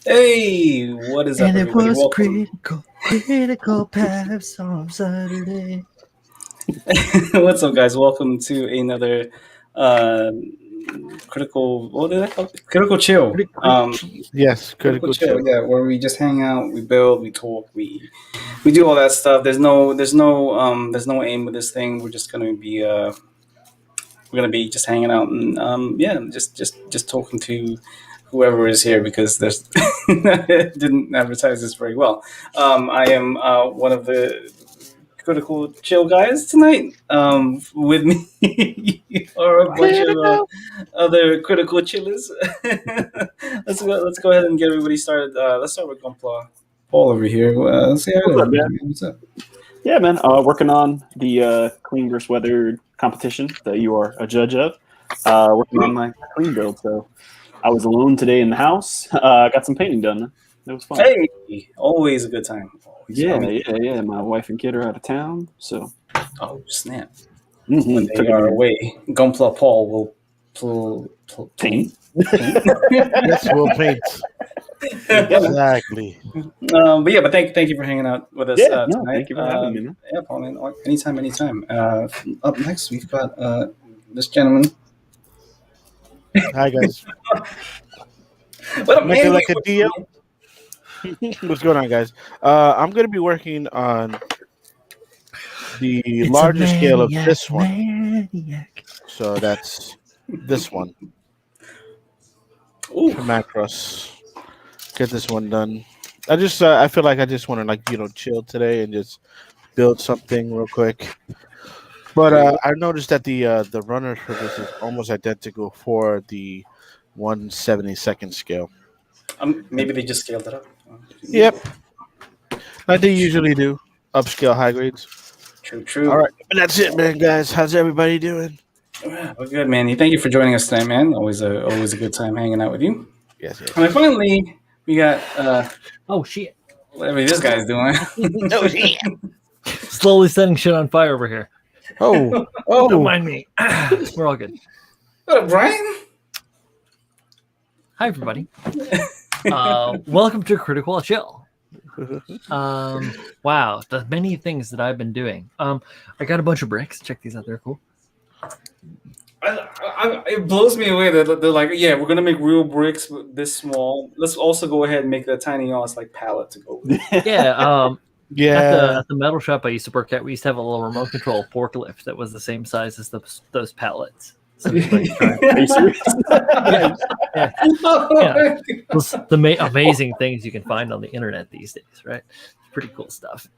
Hey, what is up, And it everybody? was Welcome. critical paths on Saturday. What's up, guys? Welcome to another uh, critical. What did I call it? Critical chill. Yes, Critical critical chill. chill. Yeah, where we just hang out, we build, we talk, we do all that stuff. There's no aim with this thing. We're gonna be just hanging out and yeah, just talking to whoever is here because there's didn't advertise this very well. I am one of the critical chill guys tonight. With me are a bunch of Critical. other critical chillers. Let's go ahead and get everybody started. Let's start with Gunpla Paul over here. Let's say hi to What's up, everybody. man? What's up? Yeah, man. Working on the clean versus weathered competition that you are a judge of. Working on my clean build. So I was alone today in the house. Got some painting done. It was fun. Hey, always a good time. Always. I Yeah, mean, yeah. My wife and kid are out of town, so oh snap! When they took are advantage. away, Gunpla Paul will Paint. paint. Yes, we'll paint. Exactly. But thank you for hanging out with us Yeah, no, tonight. thank you for having me, man. Yeah, Paul, man, anytime. Up next, we've got this gentleman. Hi guys. What up, Make it man? like a deal. What's going on, guys? I'm gonna be working on the It's larger a scale of maniac, this one. maniac. So that's this one. Ooh, Macros. Get this one done. I feel like I just want to chill today and just build something real quick. But I noticed that the runner for this is almost identical for the 1/72nd scale. maybe they just scaled it up. Yep, like they usually do. Upscale high grades. True. All right, but that's it, man, guys. How's everybody doing? Yeah, we're good, man. Thank you for joining us tonight, man. Always a good time hanging out with you. Yes. And then finally, we got Oh shit! whatever this guy's doing. Slowly setting shit on fire over here. Oh, Don't mind me. We're all good. What up, Brian? Hi, everybody. Welcome to Critical Chill. Wow, the many things that I've been doing. I got a bunch of bricks. Check these out; they're cool. It blows me away that they're like, yeah, we're gonna make real bricks this small. Let's also go ahead and make the tiny ass like pallet to go with. Yeah. yeah. At the metal shop I used to work at, we used to have a little remote control forklift that was the same size as those pallets. So Are you serious? yeah. Those, amazing things you can find on the internet these days, right? Pretty cool stuff.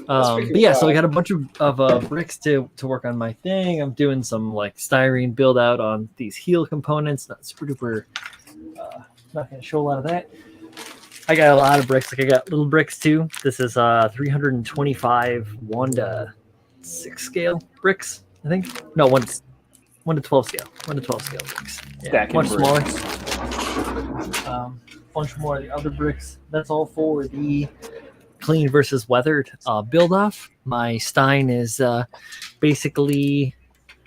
But yeah, so I got a bunch of bricks to work on my thing. I'm doing some like styrene build out on these heel components. Not super duper. Not going to show a lot of that. I got a lot of bricks. Like I got little bricks too. This is 325 1/6 scale bricks. I think no 1 to 12 scale. 1 to 12 scale bricks. Yeah, much smaller. Bunch more of the other bricks. That's all for the clean versus weathered build off. My Stein is basically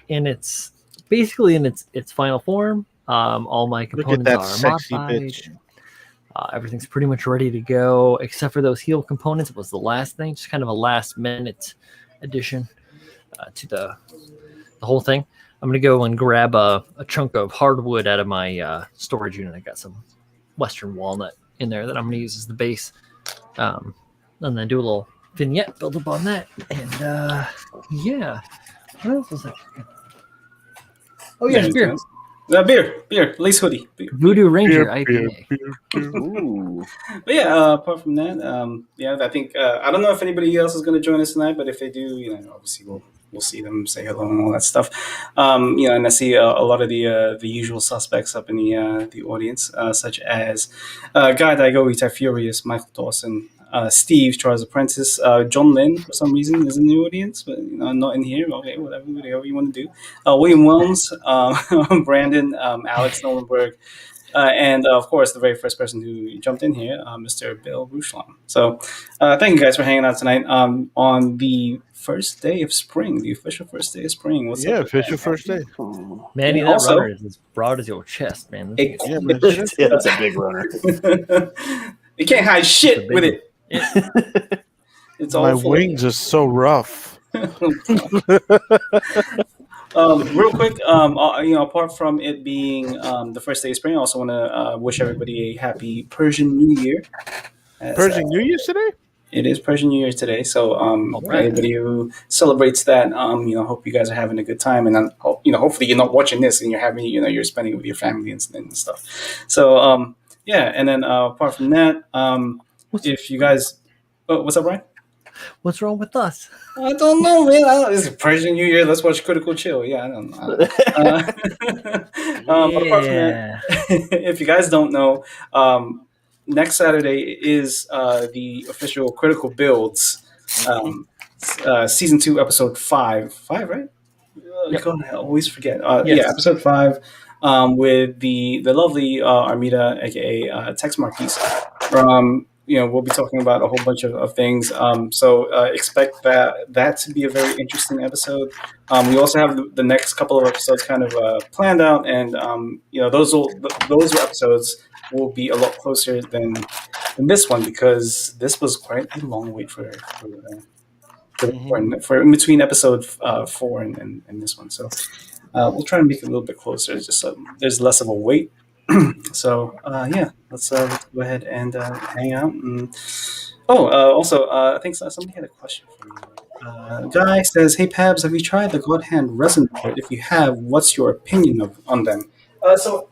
in its final form. All my Look at components that are sexy modified. bitch. Everything's pretty much ready to go, except for those heel components. It was the last thing, just kind of a last minute addition to the whole thing. I'm gonna go and grab a chunk of hardwood out of my storage unit. I got some Western walnut in there that I'm gonna use as the base. And then do a little vignette build up on that. And yeah, what else was that? Oh yeah, beer. Beer, lace hoodie. Beer. Voodoo Ranger Beer, IPA. Ooh. But yeah, apart from that, yeah, I think I don't know if anybody else is going to join us tonight, but if they do, obviously we'll see them, say hello, and all that stuff. And I see a lot of the usual suspects up in the audience, such as Guy Daigo, Itai Furious, Michael Dawson, Steve, Charles Apprentice, John Lynn, for some reason, is in the audience, but not in here. Okay, whatever you want to do. William Wilms, Brandon, Alex Nolenberg, and of course, the very first person who jumped in here, Mr. Bill Rushlon. So, thank you guys for hanging out tonight on the first day of spring, the official first day of spring. What's Yeah, up? official first day. Oh. Manny, And that also- runner is as broad as your chest, man. This It- Yeah, man. see that? Yeah, that's a big runner. You can't hide It's a shit big with one. it. It's all My full of- wings are so rough. Real quick, apart from it being the first day of spring, I also want to wish everybody a happy Persian New Year. As, Persian New Year's today? it is Persian New Year today, so for right. anybody who celebrates that, hope you guys are having a good time, and hopefully you're not watching this and you're having, you're spending it with your family and stuff. So and then apart from that, if you guys, what's up, Ryan? What's wrong with us? I don't know, man. It's Persian New Year. Let's watch Critical Chill. Yeah, I don't know. But apart from that, if you guys don't know, next Saturday is the official Critical Builds season 2, episode 5. 5, right? Yep. God, I always forget. Yes. Yeah, episode 5 with the lovely Armida, aka Tex Marquise. We'll be talking about a whole bunch of things. So expect that to be a very interesting episode. We also have the next couple of episodes kind of planned out, and those episodes will be a lot closer than this one, because this was quite a long wait for in between episode 4 and this one. So we'll try and make it a little bit closer, just so there's less of a wait. So let's go ahead and hang out. And also, I think somebody had a question for me. Guy says, "Hey Pabs, have you tried the God Hand resin kit? If you have, what's your opinion on them?" Hold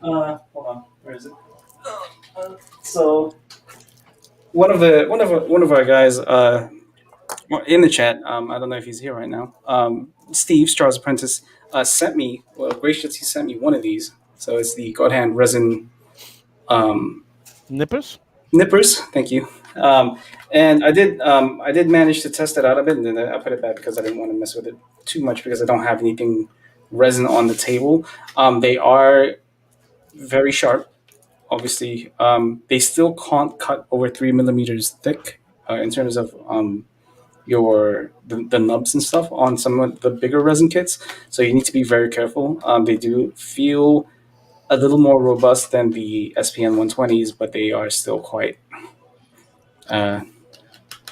on, where is it? So one of our guys in the chat, I don't know if he's here right now. Steve, Strauss Apprentice, sent me. Well, gracious, he sent me one of these. So it's the God Hand resin Nippers? nippers. Thank you. And I did manage to test it out a bit, and then I put it back because I didn't want to mess with it too much, because I don't have anything resin on the table. They are very sharp. Obviously, they still can't cut over 3 millimeters thick in terms of the nubs and stuff on some of the bigger resin kits. So you need to be very careful. They do feel a little more robust than the SPN 120s, but they are still quite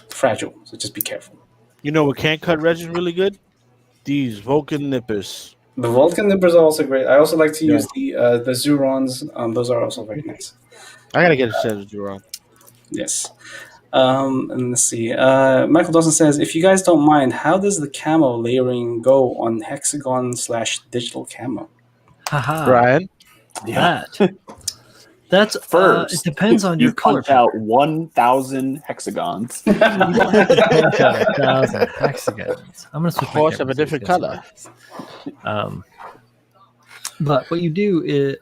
fragile. So just be careful. You know what can't cut resin really good? These Vulcan nippers. The Vulcan nippers are also great. I also like to use the Zurons. Those are also very nice. I gotta get a set of Duron. Yes. And let's see. Michael Dawson says, "If you guys don't mind, how does the camo layering go on hexagon/digital camo?" Haha. Brian? That's First, it depends on your you color. punch out 1,000 hexagons. You don't have to punch out 1,000 hexagons. I'm gonna switch my Horse of camera a different so you can see my- But what you do is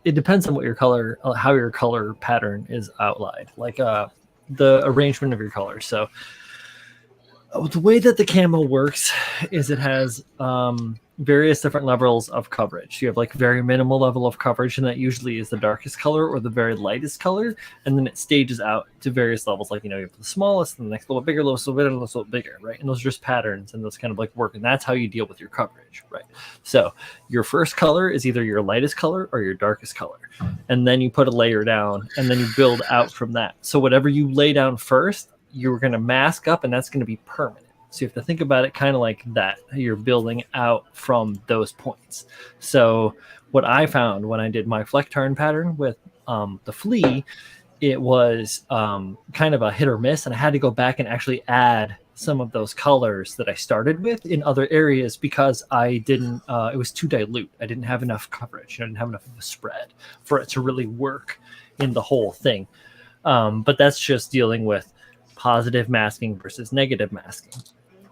it depends on what your color, how your color pattern is outlined, like the arrangement of your colors. So the way that the camo works is it has various different levels of coverage. You have like very minimal level of coverage, and that usually is the darkest color or the very lightest color, and then it stages out to various levels. Like, you have the smallest, and the next little bit bigger, little bit, a little bigger, right? And those are just patterns, and those kind of like work, and that's how you deal with your coverage, right? So your first color is either your lightest color or your darkest color, and then you put a layer down, and then you build out from that. So whatever you lay down first, you're going to mask up, and that's going to be permanent. So you have to think about it kind of like that. You're building out from those points. So what I found when I did my fleck turn pattern with the flea, it was kind of a hit or miss, and I had to go back and actually add some of those colors that I started with in other areas, because I didn't, it was too dilute. I didn't have enough coverage. I didn't have enough of a spread for it to really work in the whole thing. But that's just dealing with positive masking versus negative masking.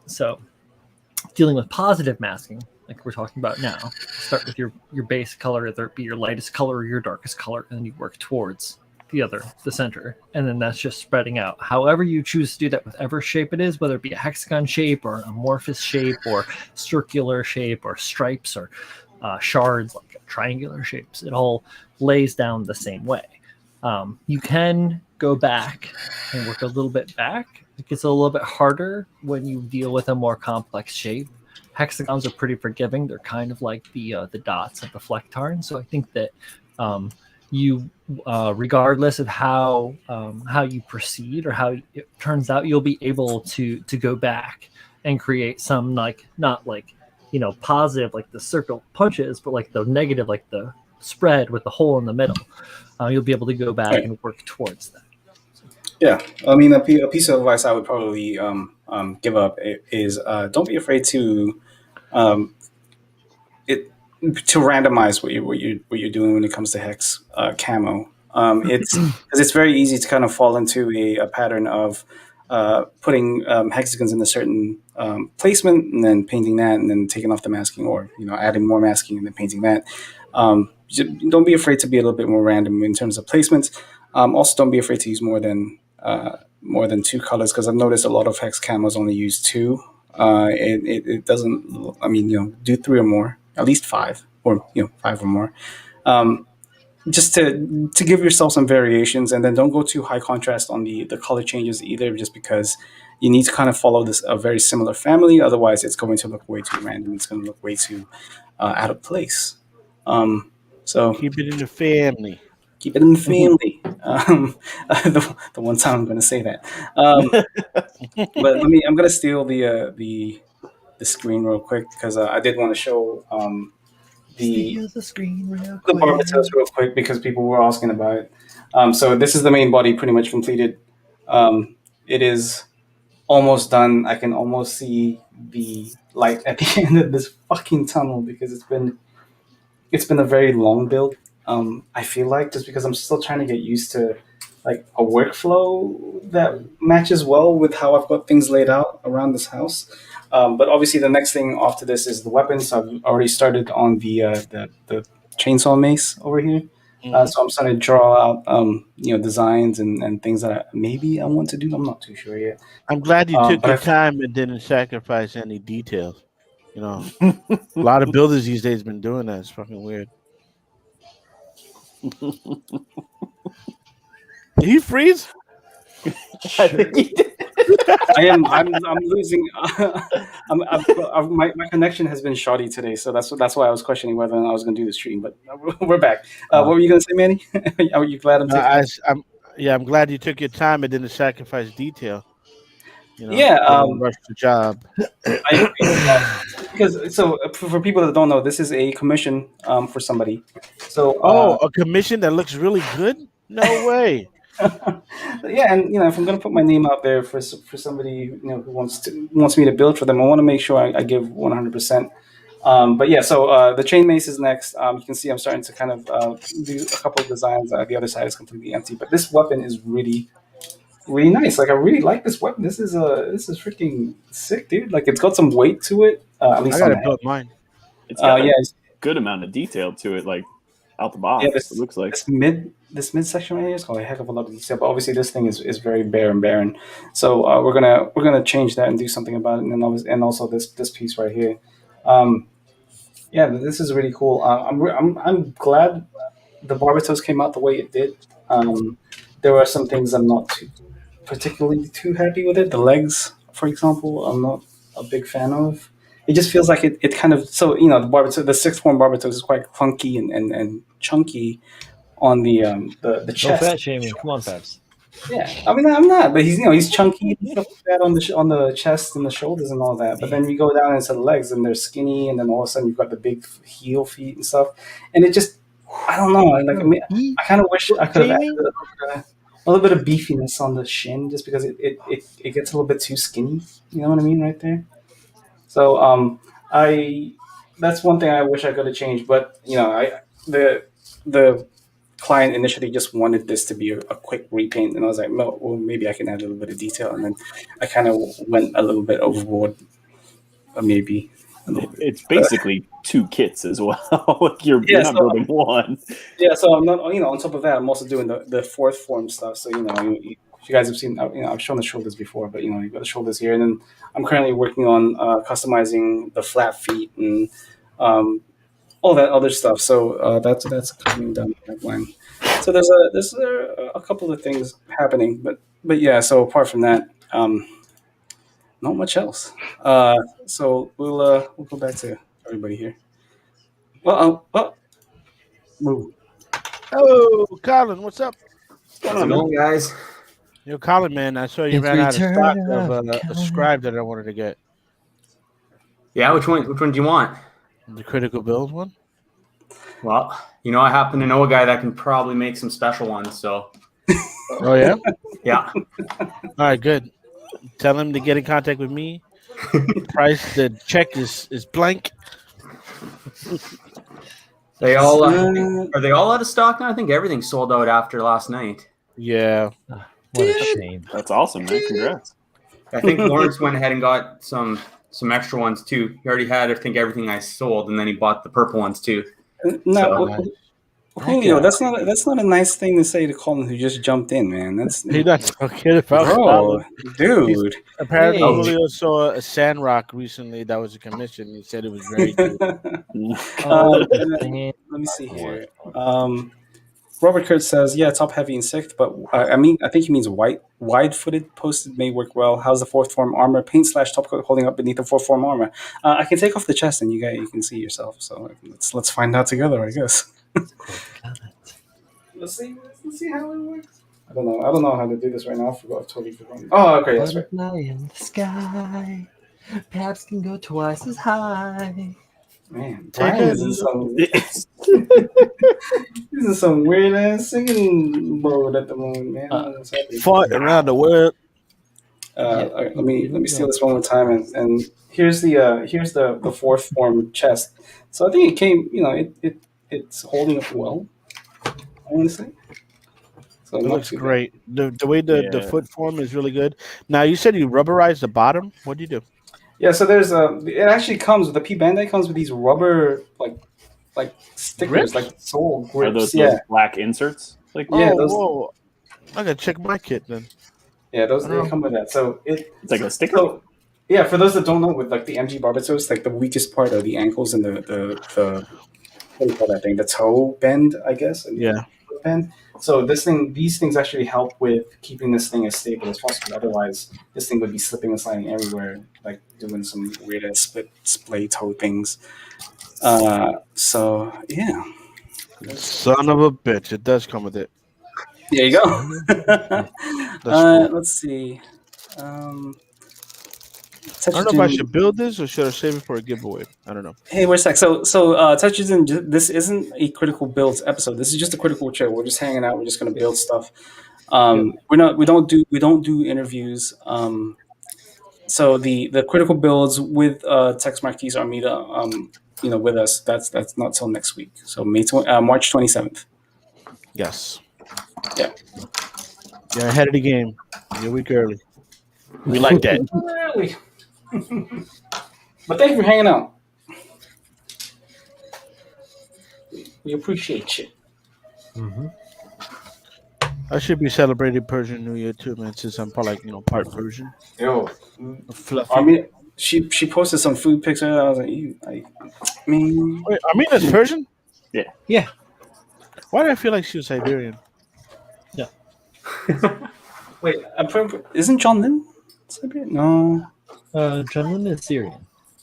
So dealing with positive masking, like we're talking about now, start with your base color, whether it be your lightest color or your darkest color, and then you work towards the center, and then that's just spreading out. However you choose to do that, with whatever shape it is, whether it be a hexagon shape or an amorphous shape or circular shape or stripes or shards like a triangular shapes. It all lays down the same way. You can go back and work a little bit back. It gets a little bit harder when you deal with a more complex shape. Hexagons are pretty forgiving. They're kind of like the dots of the flectarn. So I think that you, regardless of how you proceed or how it turns out, you'll be able to go back and create some, like, not like, positive like the circle punches, but like the negative, like the spread with the hole in the middle. You'll be able to go back and work towards that. Yeah, I mean, a piece of advice I would probably give up is don't be afraid to um, to randomize what you're doing when it comes to hex camo. It's because it's very easy to kind of fall into a pattern of putting hexagons in a certain placement and then painting that and then taking off the masking, or adding more masking and then painting that. Don't be afraid to be a little bit more random in terms of placements. Also, don't be afraid to use more than two colors, because I've noticed a lot of hex camos only use two. It doesn't. I mean, do three or more, at least five, or five or more. Just to give yourself some variations, and then don't go too high contrast on the color changes either, just because you need to kind of follow this a very similar family. Otherwise, it's going to look way too random. It's going to look way too out of place. So Keep it in the family. keep it in the family. The one time I'm going to say that. But I'm going to steal the screen real quick, because I did want to show the screen real the barbatos real quick, because people were asking about it. So this is the main body pretty much completed. It is almost done. I can almost see the light at the end of this fucking tunnel, because it's been a very long build. I feel like, just because I'm still trying to get used to like a workflow that matches well with how I've got things laid out around this house. But obviously, the next thing after this is the weapons. I've already started on the chainsaw mace over here. So I'm starting to draw out designs and things that maybe I want to do. I'm not too sure yet. I'm glad you took But your time and didn't sacrifice any details. A lot of builders these days been doing that. It's fucking weird. Did he freeze? I think he did. I'm losing. My connection has been shoddy today, so that's why I was questioning whether or not I was going to do the stream. But we're back. What were you going to say, Manny? Are you glad I'm taking? I'm glad you took your time and didn't sacrifice detail. Yeah. Rush the job. I agree with that. Because for people that don't know, this is a commission for somebody. So a commission that looks really good? No way. Yeah, and if I'm going to put my name out there for somebody who wants me to build for them, I want to make sure I give 100%. But yeah, so the chain mace is next. You can see I'm starting to kind of do a couple of designs. The other side is completely empty, but this weapon is really, really nice. Like, I really like this weapon. This is freaking sick, dude. Like, it's got some weight to it. At least I gotta build mine. It's got a good amount of detail to it, like out the box. Yeah, it looks like this mid section right here is got a heck of a lot of detail. But obviously, this thing is very bare and barren. So we're gonna change that and do something about it. And also this piece right here. Yeah, this is really cool. I'm glad the Barbatos came out the way it did. There were some things I'm not particularly too happy with it. The legs, for example, I'm not a big fan of. It just feels like it kind of, so the Barbatos, the sixth form Barbatos is quite clunky and chunky on the No chest. fat shaming. Come on, Fabs. Yeah, I mean, I'm not, but he's chunky and stuff like that on the chest and the shoulders and all that. But then you go down into the legs and they're skinny, and then all of a sudden you've got the big heel feet and stuff, and it just, I don't know. Like, I kind of wish I could have added a little bit of beefiness on the shin, just because it gets a little bit too skinny. You know what I mean, right there. So that's one thing I wish I could have changed. But the client initially just wanted this to be a quick repaint, and I was like, well, maybe I can add a little bit of detail, and then I kind of went a little bit overboard, maybe. It's basically two kits as well. You're not building one. Yeah, so I'm not. On top of that, I'm also doing the fourth form stuff. So if you guys have seen, I've shown the shoulders before, but you've got the shoulders here, and then I'm currently working on customizing the flat feet and all that other stuff. So that's coming down the pipeline. So there's a couple of things happening, but yeah. So apart from that, not much else. So we'll go back to everybody here. Move. Oh, Colin, what's up? What's How's it going on, going, guys? Yo, Colin, man, I saw you It's ran out of stock return of of a Colin. scribe that I wanted to get. Yeah, which one? Which one do you want? The critical build one. Well, I happen to know a guy that can probably make some special ones. So, Oh yeah. yeah, All right, good. Tell him to get in contact with me. Price, the check is blank. they all Uh, are they all out of stock now? I think everything's sold out after last night. Yeah. What a shame. That's awesome, man. Congrats. I think Lawrence went ahead and got some extra ones too. He already had, I think, everything I sold, and then he bought the purple ones too. no, nice. Julio, that's not a nice thing to say to Colin who just jumped in, man. That's He's not talking about bro, Colin. dude. Apparently, Hey. Julio saw a sand rock recently that was a commission. He said it was very good. Oh, Let me see here. Robert Kurtz says, "Yeah, top heavy and sixth, but I think he means wide-footed posted may work well. How's the fourth form armor? Paint / top coat holding up beneath the fourth form armor. I can take off the chest and you can see yourself. So let's find out together, I guess. Let's see how it works. I don't know how to do this right now. I've totally forgotten. Oh, okay, that's right. Butterfly in the sky. Perhaps can go twice as high. Man, Take Brian it. is in some weird ass singing mode at the moment, man. I don't know what's happening. Fought around the world. All right, let me steal this one more time, and here's the fourth form chest. So I think it came, it's holding up well. I want to say. So It not looks too bad. great. The way the Yeah. foot form is really good. Now you said you rubberized the bottom. What do you do? Yeah, so there's it actually comes with the P Bandai comes with these rubber like stickers, Grips? like sole Are grips. those Yeah, black inserts? Like, Yeah, Oh, those- whoa. I gotta check my kit then. yeah, those they Oh. come with that. So it's like a sticker. so yeah, for those that don't know, with like the MG Barbatos, like the weakest part are the ankles and the what do you call that thing? The toe bend, I guess. And Yeah. foot bend. So these things actually help with keeping this thing as stable as possible. Otherwise, this thing would be slipping and sliding everywhere, like doing some weird ass splay toe things. So yeah, Son of a bitch. It does come with it. there you go. cool. Let's see. I don't know if I should build this or should I save it for a giveaway. I don't know. Hey, wait a sec. So this isn't a critical builds episode. This is just a critical chill. We're just hanging out. We're just gonna build stuff. We don't do interviews. So the critical builds with Tex Marquis Armida, with us. That's not till next week. So March 27th. Yes. Yeah. You're ahead of the game. You're a week early. We like that. Really? But thank you for hanging out. We appreciate you. Mm-hmm. I should be celebrating Persian New Year too, man, since I'm part Persian. Yo, Fluffy. Armida, she posted some food pics. I was like, man. Wait, Armina's Persian? Yeah. Why did I feel like she was Siberian? Wait, isn't John Lynn Siberian? No, John Lynn is Syrian.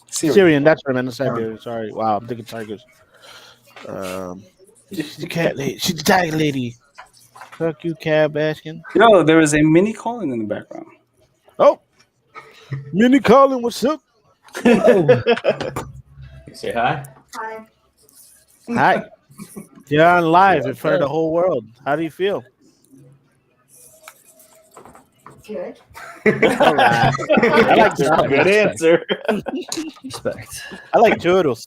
Syrian, that's what I meant. Siberian. Sorry. Wow, I'm thinking tigers. She's the cat lady. She's the tiger lady. Fuck you, Cab Baskin. Yo, there was a mini Colin in the background. Oh, Mini Colin, what's up? Say hi. Hi. You're on live in front of the whole world. How do you feel? Good. All right. I like Good answer. Respect. I like turtles.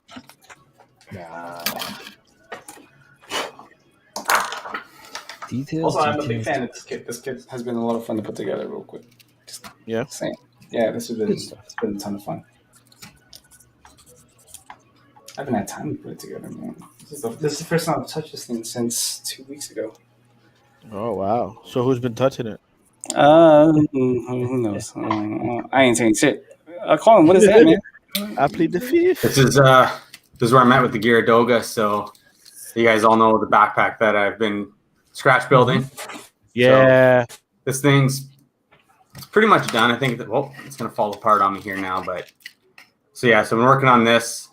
Details. Also, I'm a big details. fan of this kit. This kit has been a lot of fun to put together real quick. Just Yeah. saying. Yeah, this has been it's been a ton of fun. I haven't had time to put it together, man. This is the first time I've touched this thing since 2 weeks ago. Oh wow. So who's been touching it? Who knows? I ain't saying shit. Colin, what is that, man? I plead the fifth. This is this is where I'm at with the Gyaradoga. So you guys all know the backpack that I've been scratch building. Yeah. So this thing's pretty much done. I think that, well, it's going to fall apart on me here now. But so yeah, so I'm working on this.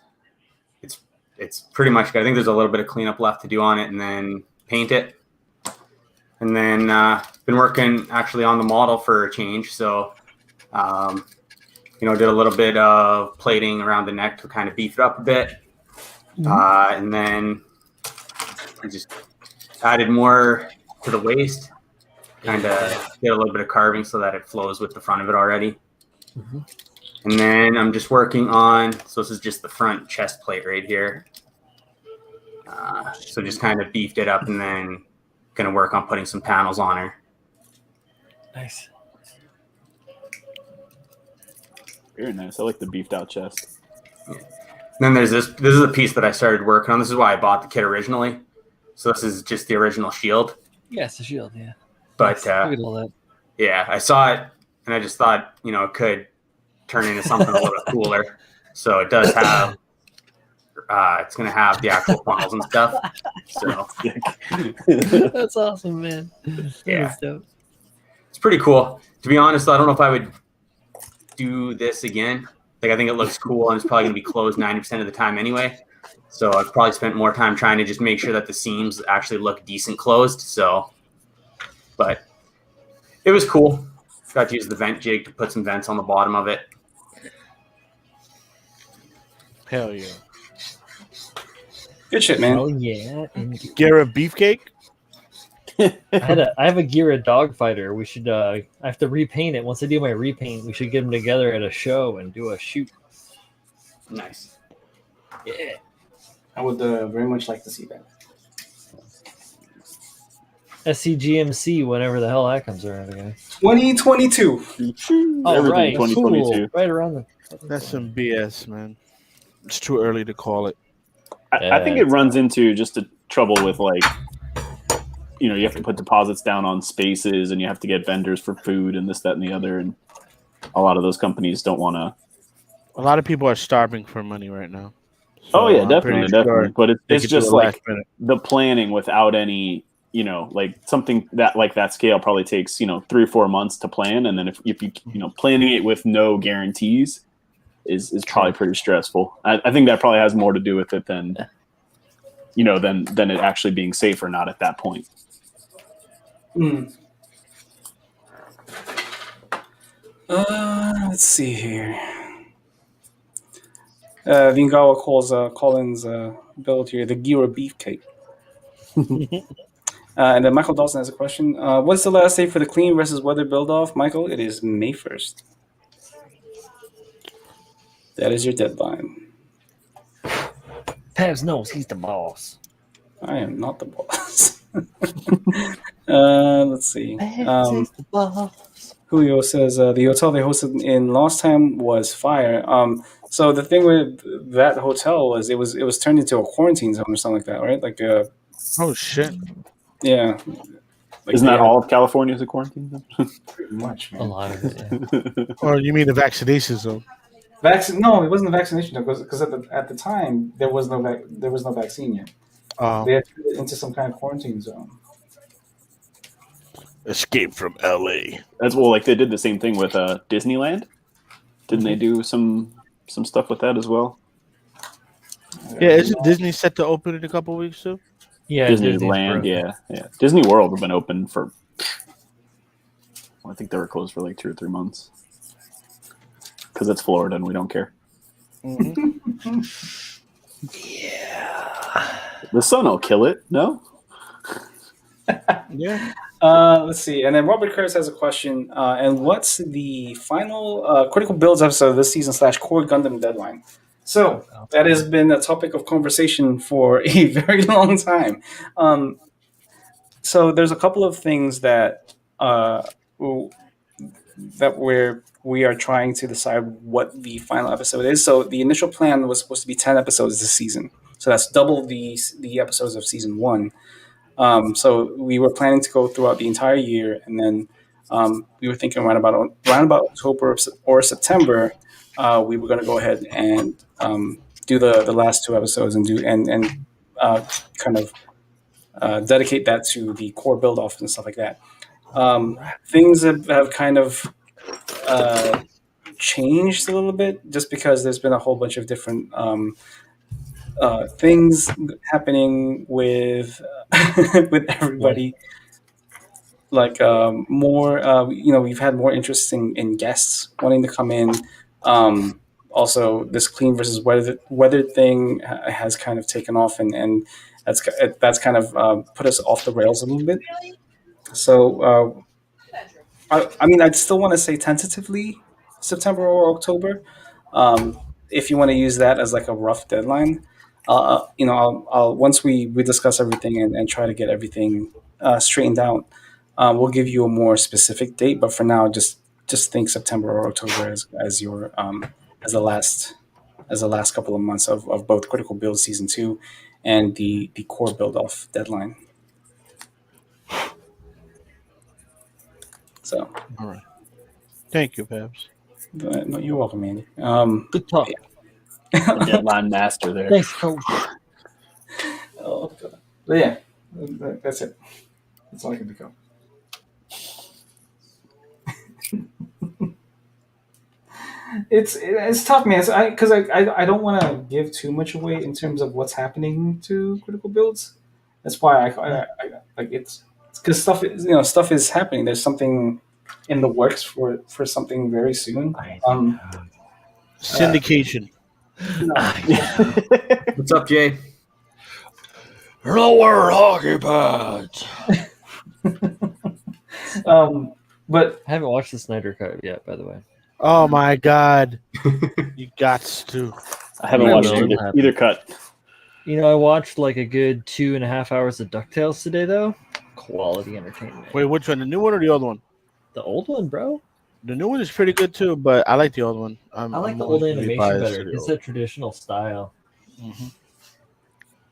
It's pretty much good. I think there's a little bit of cleanup left to do on it and then paint it. And then been working actually on the model for a change. So, did a little bit of plating around the neck to kind of beef it up a bit. And then I just added more to the waist, kind of did a little bit of carving so that it flows with the front of it already. And then I'm just working on, so this is just the front chest plate right here. So just kind of beefed it up and then going to work on putting some panels on her. Nice. Very nice. I like the beefed out chest. Yeah. Then there's this is a piece that I started working on. This is why I bought the kit originally. So this is just the original shield. Yeah, it's a shield, yeah. But Look at all that. yeah, I saw it and I just thought, it could turn into something a little bit cooler. So it does have, it's going to have the actual funnels and stuff. So That's awesome, man. Yeah. That's dope. it's pretty cool. To be honest, I don't know if I would do this again. Like, I think it looks cool and it's probably going to be closed 90% of the time anyway. So I've probably spent more time trying to just make sure that the seams actually look decent closed. So, but it was cool. Got to use the vent jig to put some vents on the bottom of it. Hell yeah. Good shit, man. Oh yeah. Gara beefcake? I have a Gira dogfighter. We should I have to repaint it. Once I do my repaint, we should get them together at a show and do a shoot. Nice. Yeah. I would very much like to see that. SCGMC, whenever the hell that comes around again. 2022. Oh, Everything right. 2022. Cool. Right around the. That's some BS, man. It's too early to call it. I think it runs into just the trouble with, like, you have to put deposits down on spaces and you have to get vendors for food and this, that, and the other. And a lot of those companies don't want to. A lot of people are starving for money right now. Oh, yeah, I'm definitely. pretty sure But they it's get to just the like last minute. the planning without any, like something that like that scale probably takes, 3 or 4 months to plan. And then if you, planning it with no guarantees is probably pretty stressful. I think that probably has more to do with it than it actually being safe or not at that point. Let's see here. Vingawa calls Colin's build here the Gira Beefcake. And then Michael Dawson has a question. What's the last day for the clean versus weather build-off, Michael? It is May 1st. That is your deadline. Pabs knows he's the boss. I am not the boss. Let's see. Pabs is the boss. Julio says the hotel they hosted in last time was fire. So the thing with that hotel was it was turned into a quarantine zone or something like that, right? Like Oh, shit. yeah. Like, Isn't that all of California is a quarantine zone? pretty much, A man? lot of it. Yeah. Or you mean the vaccination zone? No, it wasn't the vaccination because at the time there was no vaccine yet. They had turned it into some kind of quarantine zone. Escape from LA. That's like they did the same thing with Disneyland. Didn't they do some stuff with that as well? Yeah, isn't Disney set to open in a couple weeks too? Yeah, Disneyland, yeah. Disney World have been open for. I think they were closed for like 2 or 3 months. Because it's Florida and we don't care. Mm-hmm. Yeah. The sun will kill it. No. Yeah. Let's see. And then Robert Curtis has a question. And what's the final critical builds episode of this season / Core Gundam deadline? So that has been a topic of conversation for a very long time. So there's a couple of things that we are trying to decide what the final episode is. So the initial plan was supposed to be 10 episodes this season. So that's double the episodes of season 1. So we were planning to go throughout the entire year, and then we were thinking around about October or September, we were going to go ahead and do the last 2 episodes and do and kind of dedicate that to the core build off and stuff like that. Things have kind of changed a little bit just because there's been a whole bunch of different things happening with with everybody. Like more, we've had more interest in guests wanting to come in. Also, this clean versus weather thing has kind of taken off, and that's kind of put us off the rails a little bit. So, I mean, I'd still want to say tentatively September or October. If you want to use that as like a rough deadline, I'll once we discuss everything and try to get everything straightened out, we'll give you a more specific date. But for now, just think September or October as your as the last couple of months of both Critical Build Season 2 and the core build off deadline. So, All right. Thank you, Pabs. No, you're welcome, Andy. Good talk. The deadline master there. Thanks, Coach. Oh, God. But yeah, that's it. That's all I can think of. It's tough, man. Because I don't want to give too much away in terms of what's happening to critical builds. That's why I like it's because stuff is happening. There's something in the works for something very soon. Syndication. What's up, Jay? Lower hockey pads. But I haven't watched the Snyder Cut yet, by the way. Oh my God! You got to. I haven't I watched don't know. either cut. I watched like a good 2.5 hours of DuckTales today, though. Quality entertainment. Wait, which one? The new one or the old one? The old one, bro. The new one is pretty good too, but I like the old one. I like I'm the old always gonna be animation biased better. to the It's old. a traditional style. Mm-hmm.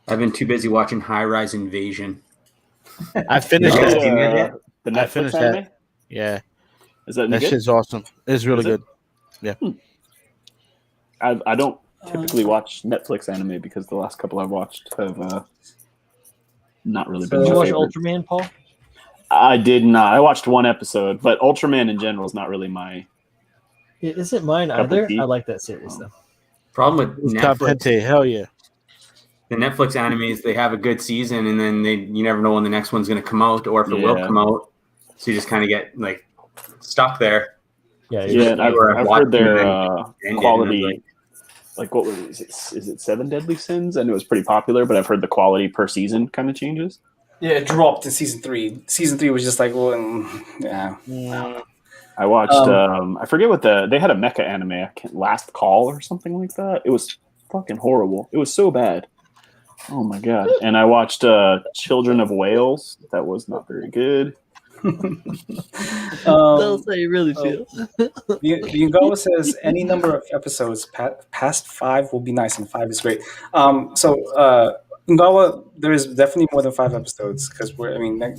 I've been too busy watching High Rise Invasion. I finished You guys that. seen that yet? The I Netflix finished anime? that. Yeah, Is that that good? shit's awesome. It's really Is it? good. I don't typically watch Netflix anime because the last couple I've watched have not really been Did you my watch favorite. Ultraman, Paul? I did not. I watched one episode, but Ultraman in general is not really my. It isn't mine Cup of either. tea. I like that series, though. Problem with Top Netflix, Hente, hell yeah. the Netflix animes, they have a good season, and then you never know when the next one's going to come out or if it will Yeah. come out. So you just kind of get like stuck there. Yeah, Yeah, and I've heard their ended, quality. and Like what was it? Is it Seven Deadly Sins? I know it was pretty popular, but I've heard the quality per season kind of changes. yeah, it dropped in season 3. Season 3 was just like, well, yeah. I watched. I forget what they had a mecha anime, Last Call or something like that. It was fucking horrible. It was so bad. Oh my god! And I watched Children of Whales. That was not very good. That's um, how you really feel. the Ungawa says any number of episodes past 5 will be nice, and 5 is great. Ungawa, there is definitely more than 5 episodes because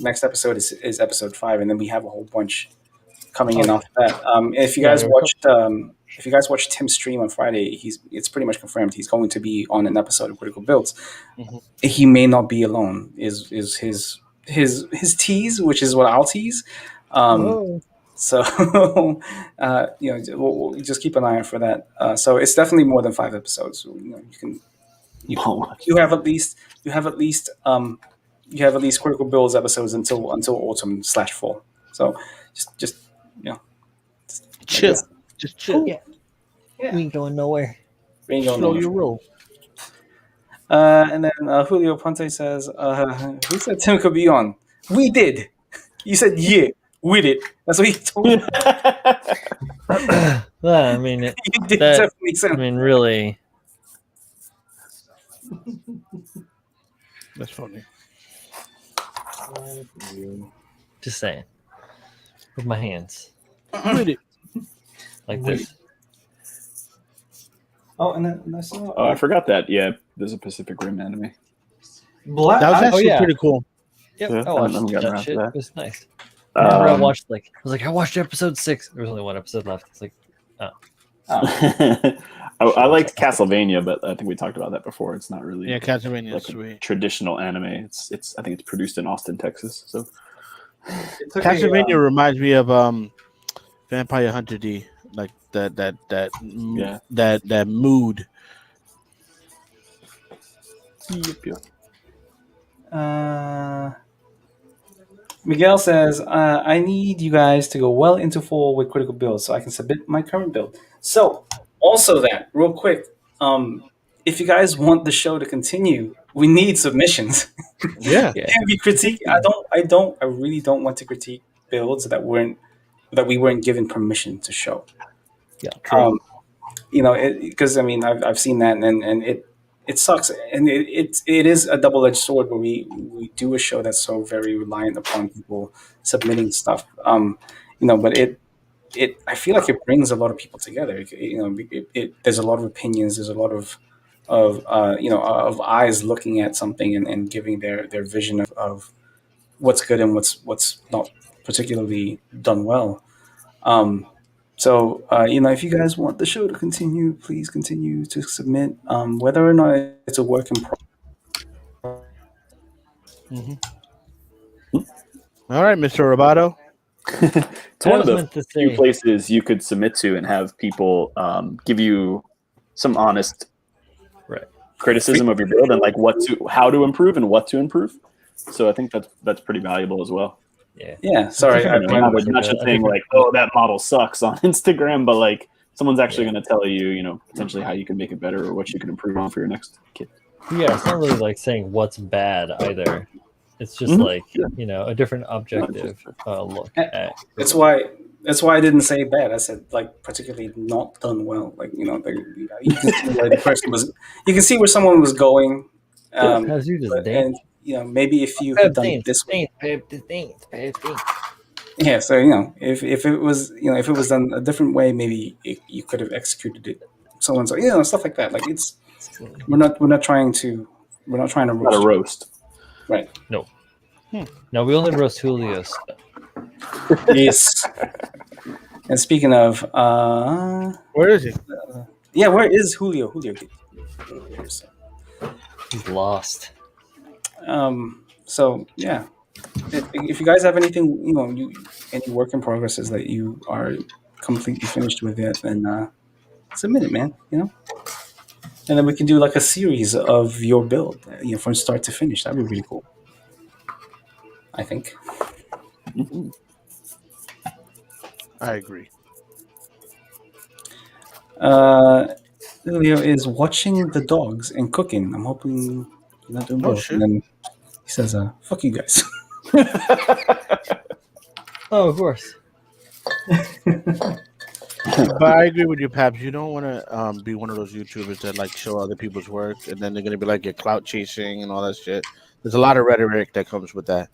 next episode is episode 5, and then we have a whole bunch coming in after that. If you guys watched Tim's stream on Friday, it's pretty much confirmed he's going to be on an episode of Critical Builds. Mhm. He may not be alone. Is his tease, which is what I'll tease. So we'll just keep an eye out for that. So it's definitely more than 5 episodes. So, you have at least Critical Builds episodes until autumn/fall. So just Chill. Just chill. Yeah. We ain't going nowhere. we ain't going Slow nowhere. your roll. And then Julio Ponte says, who said Tim could be on? We did. You said, yeah, we did. That's what he told me. Well, I mean, You did That- definitely sound. really. That's funny. Just saying. With my hands. With it. Like this. Oh, and then I saw Oh, I forgot that. Yeah, there's a Pacific Rim anime. Black. That was actually yeah. pretty cool. Yep. Yeah, I watched I haven't gotten that around to shit. that. It was nice. I remember I Um, watched episode 6. There was only one episode left. It's like, Oh. I liked Castlevania, but I think we talked about that before. It's not really Castlevania like is sweet. traditional anime. It's I think it's produced in Austin, Texas. So Castlevania reminds me of Vampire Hunter D, like that mood. Yep. Miguel says, I need you guys to go well into fall with critical builds so I can submit my current build. So, also that, real quick, if you guys want the show to continue, we need submissions. Yeah. Can we critique? I really don't want to critique builds that we weren't given permission to show. Yeah. Because I mean, I've seen that, and it sucks, and it is a double edged sword where we do a show that's so very reliant upon people submitting stuff. But it I feel like it brings a lot of people together. There's a lot of opinions. There's a lot of eyes looking at something and giving their vision of what's good and what's not particularly done well. So, if you guys want the show to continue, please continue to submit. Whether or not it's a work in progress. All right, Mr. Roboto. It's one of the few places you could submit to and have people give you some honest criticism of your build and like how to improve and what to improve. So I think that's pretty valuable as well. Yeah. Sorry, not just saying like, "Oh, that model sucks" on Instagram, but like someone's actually going to tell you, potentially how you can make it better or what you can improve on for your next kit. Yeah, it's not really like saying what's bad either. It's just like a different objective look at. That's why I didn't say bad. I said like particularly not done well. Like you can see where the person was. You can see where someone was going. As you just and maybe if you had done it this way. Yeah, so if it was done a different way, maybe you could have executed it so and so, stuff like that. Like we're not trying to roast. Right. No. No, we only roast Julio's. Yes. And speaking of, where is he? Where is Julio? He's lost. So yeah, if you guys have anything, any work in progresses that you are completely finished with yet, then submit it, man. And then we can do like a series of your build, from start to finish. That'd be really cool. I think. I agree. Julio is watching the dogs and cooking. I'm hoping you're not doing both. And then he says, "Fuck you guys." Oh, of course. But I agree with you, Paps. You don't want to be one of those YouTubers that like show other people's work, and then they're gonna be like you're clout chasing and all that shit. There's a lot of rhetoric that comes with that.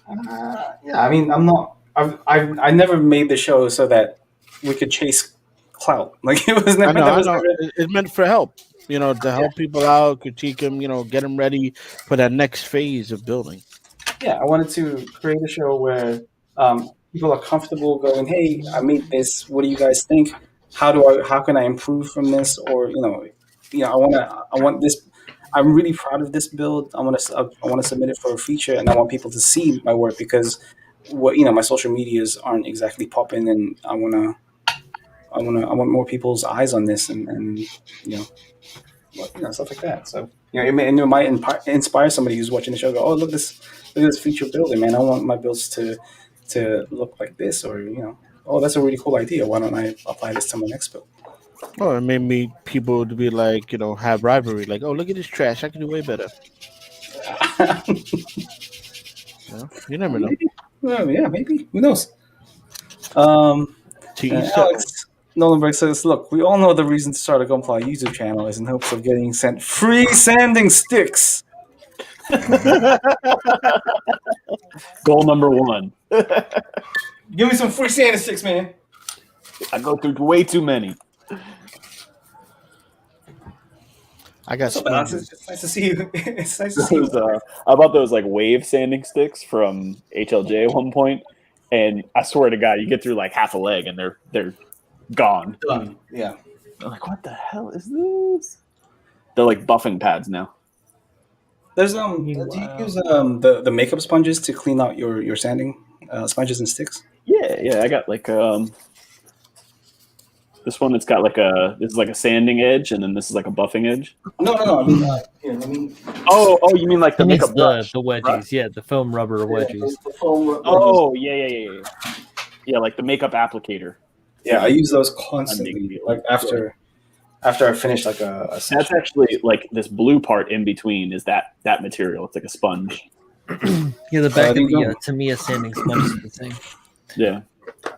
I mean, I'm not. I never made the show so that we could chase clout. Like it was never. I know. It's meant for help. To help people out, critique them. Get them ready for that next phase of building. Yeah, I wanted to create a show where people are comfortable going, "Hey, I made this. What do you guys think? How can I improve from this?" Or I want this. I'm really proud of this build. I want to submit it for a feature, and I want people to see my work because my social medias aren't exactly popping, and I want more people's eyes on this, and stuff like that. So it might inspire somebody who's watching the show. Go, oh, look at this feature building, man. I want my builds to look like this, or oh, that's a really cool idea. Why don't I apply this to my next build? Oh, it made me people to be like, have rivalry. Like, oh, look at this trash. I can do way better. You never know. Maybe. Well, yeah, maybe. Who knows? Alex Nolenberg says, look, we all know the reason to start a Gunpla YouTube channel is in hopes of getting sent free sanding sticks. Goal number 1. Give me some free sanding sticks, man. I go through way too many. I got it's nice to see you. It's nice to see you. I bought those like wave sanding sticks from HLJ at one point, and I swear to God, you get through like half a leg and they're gone. Yeah. I'm like, what the hell is this? They're like buffing pads now. There's do you use the makeup sponges to clean out your sanding sponges and sticks? Yeah. I got like this one. It's got like this is like a sanding edge, and then this is like a buffing edge. No. I mean, here, let me. Oh, you mean like the He needs makeup brush? the wedgies, Brush? yeah, the foam rubber wedgies. The foam Oh, yeah. Yeah, like the makeup applicator. Yeah, I use those constantly. Like after I finish like a session. That's actually like this blue part in between is that material. It's like a sponge. Yeah, the back of there you the go. Tamiya sanding sponge is the same. Yeah.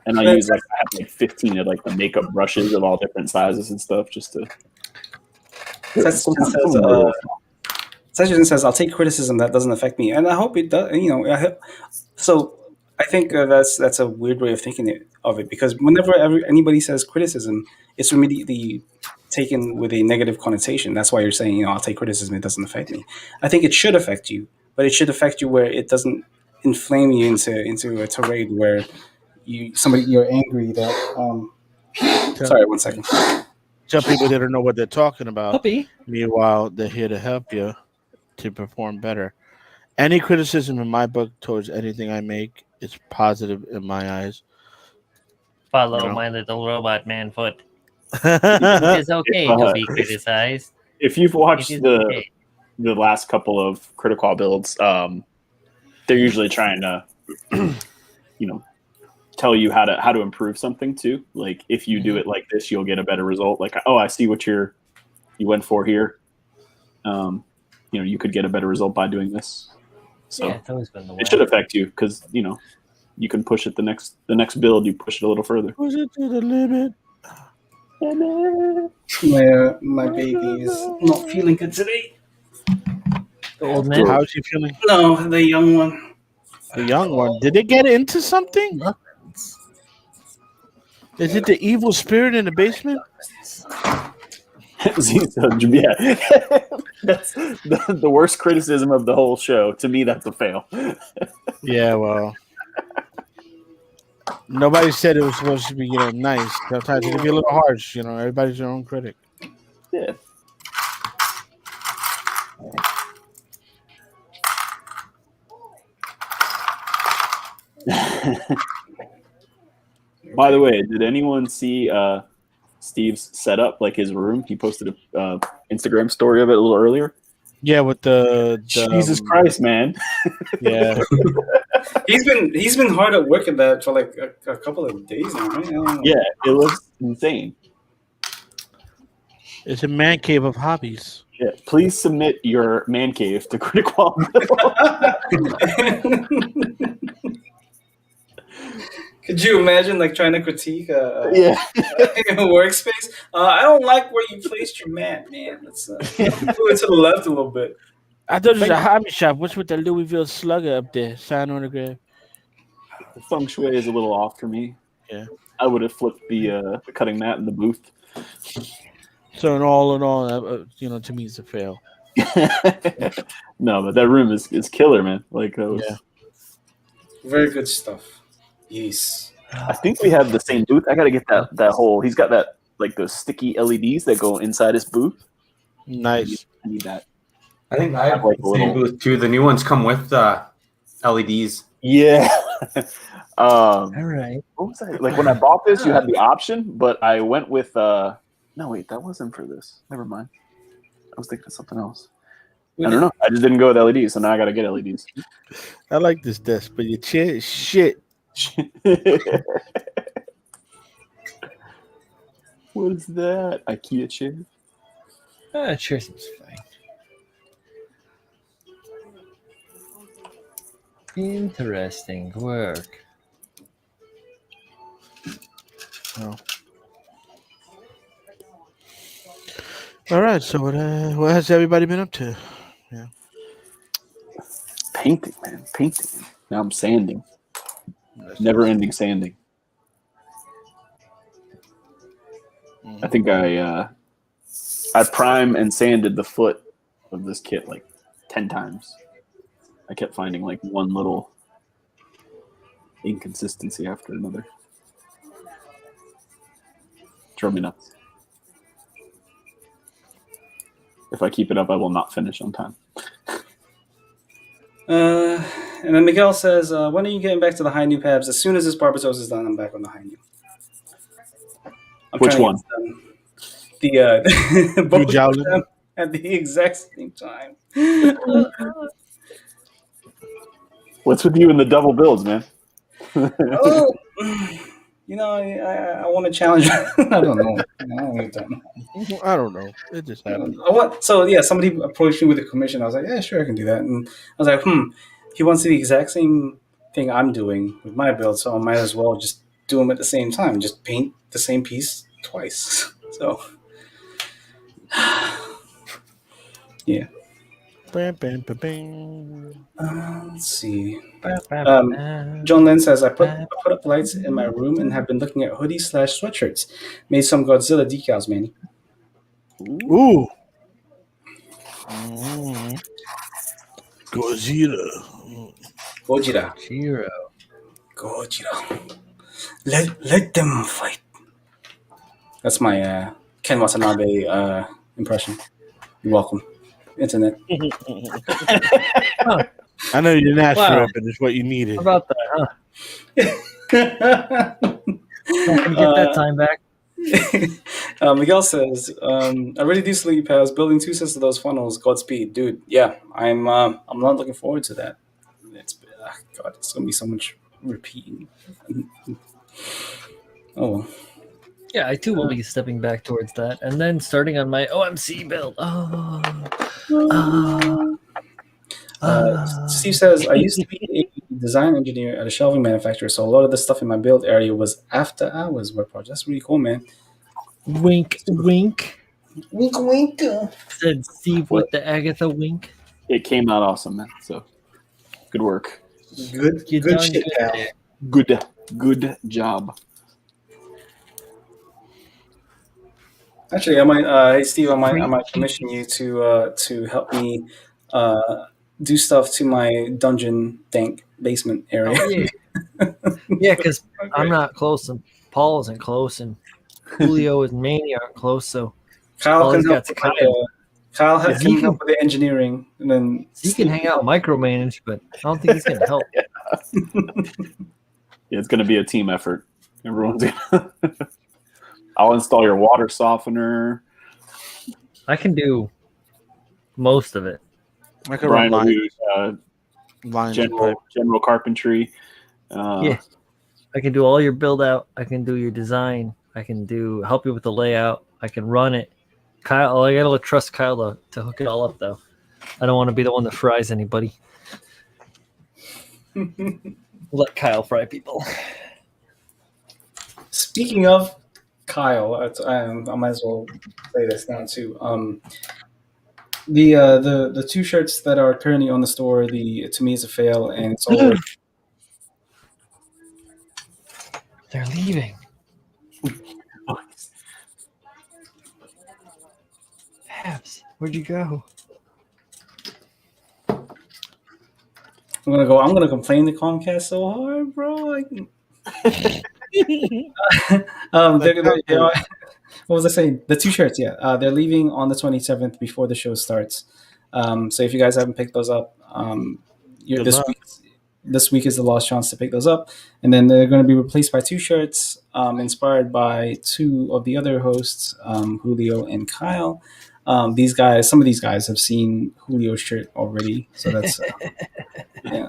And I use I have like 15 of like the makeup brushes of all different sizes and stuff just to. Session says, "I'll take criticism that doesn't affect me," and I hope it does. So I think that's a weird way of thinking of it, because whenever anybody says criticism, it's immediately taken with a negative connotation. That's why you're saying, I'll take criticism; it doesn't affect me. I think it should affect you, but it should affect you where it doesn't inflame you into a tirade where you're angry that. Sorry, 1 second. Tell people they don't know what they're talking about. Puppy. Meanwhile, they're here to help you to perform better. Any criticism in my book towards anything I make is positive in my eyes. Follow my little robot man foot. It is okay to be criticized. If you've watched the last couple of CritiQual builds, they're usually trying to, tell you how to improve something too. Like if you do it like this, you'll get a better result. Like, oh, I see what you went for here. You could get a better result by doing this. So yeah, it's always been the way. it should affect you because you can push it the next build. You push it a little further. Push it to the limit. My baby is not feeling good today. The old man. How's he feeling? No, the young one. The young one. Did they get into something? Is it the evil spirit in the basement? Yeah, that's the worst criticism of the whole show. To me, that's a fail. Yeah, well, nobody said it was supposed to be, nice. Sometimes it can be a little harsh. Everybody's their own critic. Yeah. By the way, did anyone see Steve's setup, like his room? He posted a Instagram story of it a little earlier. Yeah, with the Jesus Christ, man. Yeah. He's been hard at work at that for like a couple of days now, right? Yeah, it looks insane. It's a man cave of hobbies. Yeah, please submit your man cave to CritiQual. Could you imagine like trying to critique a workspace? I don't like where you placed your mat, man. Let's move it to the left a little bit. I thought it was a hobby shop. What's with the Louisville Slugger up there? Sign on the grave. The feng shui is a little off for me. Yeah, I would have flipped the cutting mat in the booth. So in all, to me, it's a fail. No, but that room is killer, man. Like, Very good stuff. Yes. I think we have the same booth. I got to get that whole. He's got that like those sticky LEDs that go inside his booth. Nice. I need that. I think I have like the same booth too. The new ones come with LEDs. Yeah. All right. What was that? Like when I bought this, you had the option, but I went with. No, wait, that wasn't for this. Never mind. I was thinking of something else. I don't know. I just didn't go with LEDs, so now I got to get LEDs. I like this desk, but your chair is shit. What is that? IKEA chair? Chair seems fine. Interesting work. Oh. All right. So what has everybody been up to? Yeah. Painting, man. Painting. Now I'm sanding. Never-ending sanding. I think I prime and sanded the foot of this kit like 10 times. I kept finding like one little inconsistency after another. Drove me nuts. If I keep it up, I will not finish on time. And then Miguel says, when are you getting back to the high new Pabs? As soon as this Barbatos is done, I'm back on the high new. Which one? The both of Jowlin? them at the exact same time. What's with you and the double builds, man? Oh, I want to challenge. I don't know. I don't know. It just happened. Somebody approached me with a commission. I was like, yeah, sure, I can do that. And I was like, he wants the exact same thing I'm doing with my build, so I might as well just do them at the same time. Just paint the same piece twice. So, yeah. Bam, bam, bam, bam. Let's see. John Lynn says, I put up lights in my room and have been looking at hoodies/sweatshirts. Made some Godzilla decals, Manny. Ooh. Mm. Godzilla. Gojira. Let them fight. That's my Ken Watanabe impression. You're welcome, internet. I know you didn't ask Wow. for it, but it's what you needed. How about that, huh? Not gonna get that time back. Miguel says, I really do salute you, pals. Building 2 sets of those funnels, Godspeed, dude. Yeah, I'm not looking forward to that. It's gonna be so much repeating. Oh well. Yeah, I too will be stepping back towards that, and then starting on my OMC build. Steve says, I used to be a design engineer at a shelving manufacturer, so a lot of the stuff in my build area was after hours work project. That's really cool, man. Wink, wink. Wink, wink. Said Steve with the Agatha wink. It came out awesome, man. So good work. Good You good done shit, good. pal. Good job. Actually, I might, hey Steve, I might commission you to help me do stuff to my dungeon dank basement area. Oh, yeah, yeah, because I'm not close, and Paul isn't close, and Julio and Manny aren't close, so Kyle all can he's help. got's With Kyle. Kyle Yeah, can help with the engineering, and then He can hang out and micromanage, but I don't think he's gonna help. Yeah, it's going to be a team effort. Everyone's gonna I'll install your water softener. I can do most of it. I could Brian run will lines. do Lines and pipe. general carpentry. Yeah, I can do all your build out. I can do your design. I can help you with the layout. I can run it. Kyle, I gotta trust Kyle to hook it all up, though. I don't want to be the one that fries anybody. Let Kyle fry people. Speaking of Kyle, I might as well say this now too. The 2 shirts that are currently on the store, to me is a fail, and it's all They're leaving. Habs, where'd you go? I'm gonna complain to Comcast so hard, bro. What was I saying? The 2 shirts, yeah. They're leaving on the 27th before the show starts. So if you guys haven't picked those up, this week is the last chance to pick those up. And then they're going to be replaced by 2 shirts inspired by 2 of the other hosts, Julio and Kyle. Some of these guys have seen Julio's shirt already, so that's yeah.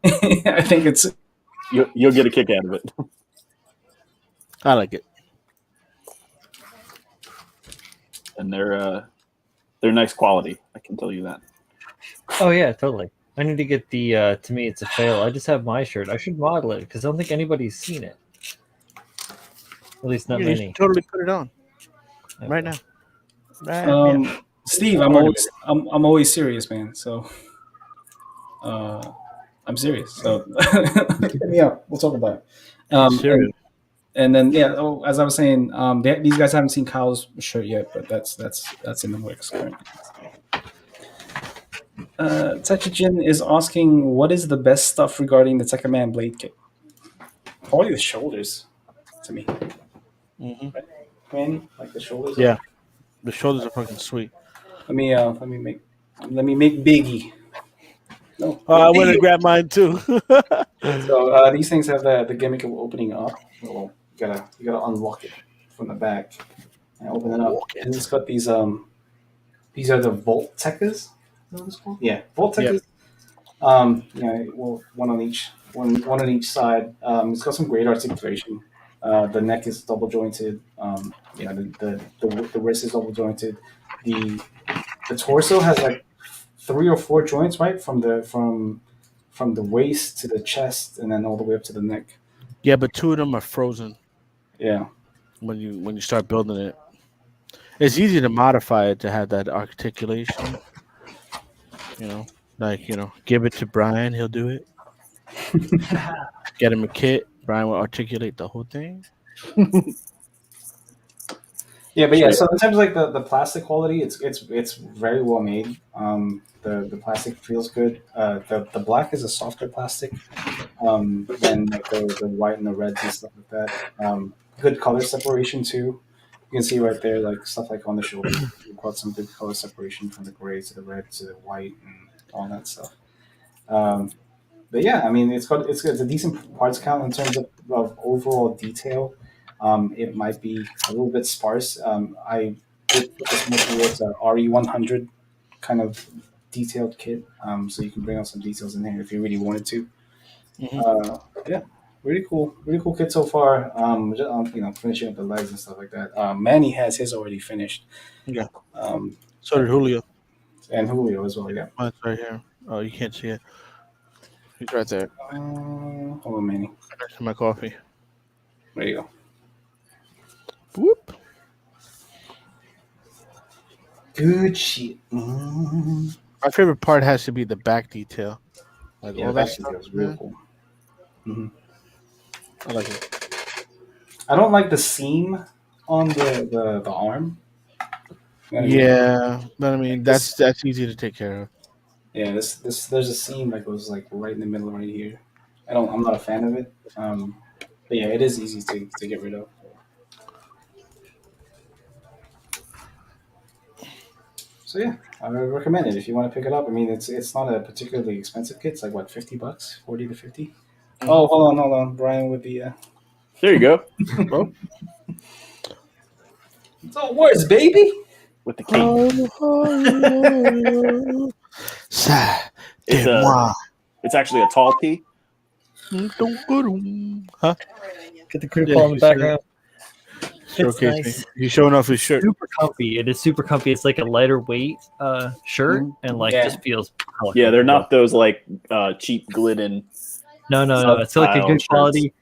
I think it's you'll get a kick out of it. I like it. And they're nice quality. I can tell you that. Oh yeah, totally. I need to get the. To me, it's a fail. I just have my shirt. I should model it because I don't think anybody's seen it. At least not You many. should totally put it on right now. Steve. I'm always serious, man. So I'm serious. So hit me up. We'll talk about it. Serious. And then as I was saying, these guys haven't seen Kyle's shirt yet, but that's in the works currently. Techijin is asking, what is the best stuff regarding the Tekkaman Blade Kit? Probably the shoulders, to me. Mm-hmm. Right? Manny? Like the shoulders? Yeah. The shoulders are fucking sweet. Let me make Biggie. No. I went and grabbed mine too. So these things have the gimmick of opening up. Well, you gotta unlock it from the back and open it up. And it's got these are the Volt Tekkers. Is that what it's called? Yeah, Volt Tekkers. Well, one on each side. It's got some great articulation. The neck is double jointed. The wrist is double jointed. The torso has like 3 or 4 joints, right, from the waist to the chest, and then all the way up to the neck. Yeah, but 2 of them are frozen. Yeah. When you start building it, it's easy to modify it to have that articulation. Give it to Brian, he'll do it. Get him a kit, Brian will articulate the whole thing. Yeah, but yeah. So in terms of like the plastic quality, it's very well made. The plastic feels good. The black is a softer plastic than like the white and the reds and stuff like that. Good color separation too. You can see right there, like stuff like on the shoulder, you've got some good color separation from the gray to the red to the white and all that stuff. But yeah, I mean, it's a decent parts count in terms of overall detail. It might be a little bit sparse. I did put this more towards a RE100 kind of detailed kit, so you can bring out some details in here if you really wanted to. Yeah, really cool kit so far. Finishing up the legs and stuff like that. Manny has his already finished. Yeah. So did Julio. And Julio as well. Yeah. Oh, it's right here. Oh, you can't see it. He's right there. Hold on, Manny. Next to my coffee. There you go. Whoop. Good shit. My favorite part has to be the back detail. Like all that stuff is real cool. Mm-hmm. I like it. I don't like the seam on the arm. Yeah, but I mean that's easy to take care of. Yeah, this there's a seam that goes like right in the middle right here. I'm not a fan of it. But yeah, it is easy to get rid of. So yeah, I would recommend it if you want to pick it up. I mean, it's not a particularly expensive kit. It's like what, $50, 40 to 50. Mm-hmm. Oh, hold on, Brian with the. There you go. It's all words, baby. With the king. It's actually a tall P. Huh? Get the CritiQual in the background. It's nice. He's showing off his shirt. Super comfy. It is super comfy. It's like a lighter weight shirt, and just feels. Yeah, they're not those like cheap Glidden. No. It's like a good quality.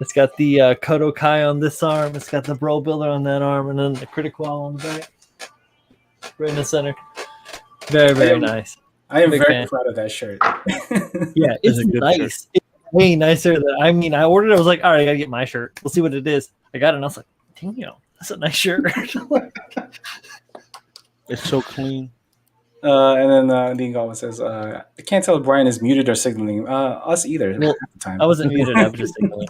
It's got the Kodokai on this arm. It's got the Bro Builder on that arm, and then the CritiQual on the back, right in the center. Very, very nice. I am very proud of that shirt. Yeah, it's nice. Shirt. It's way nicer than. I mean, I ordered it. I was like, all right, I gotta get my shirt. We'll see what it is. I got it, and I was like, damn, that's a nice shirt. It's so clean. And then Dean Goldman says, I can't tell if Brian is muted or signaling. Us either. Well, at the time. I wasn't muted. I was just signaling.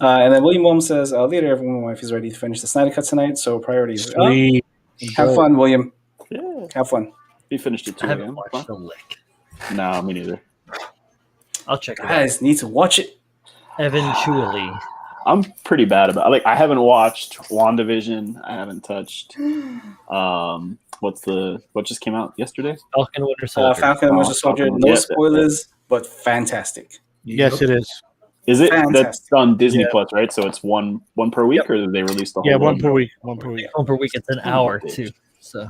And then William Williams says, later, everyone, my wife is ready to finish the Snyder Cut tonight, so priorities. Have fun, William. Yeah. Have fun. He finished it 2 I haven't watched the lick. No, me neither. I'll check it out. Guys need to watch it. Eventually. I'm pretty bad about it. Like, I haven't watched WandaVision. I haven't touched what just came out yesterday? Falcon Winter Soldier. Falcon and Winter Soldier. No spoilers, but fantastic. Yes, it is. Is it? Fantastic. That's on Disney Plus, right? So it's one per week, or did they release the whole? Yeah, one per week. One per week. One per week. It's an hour too. So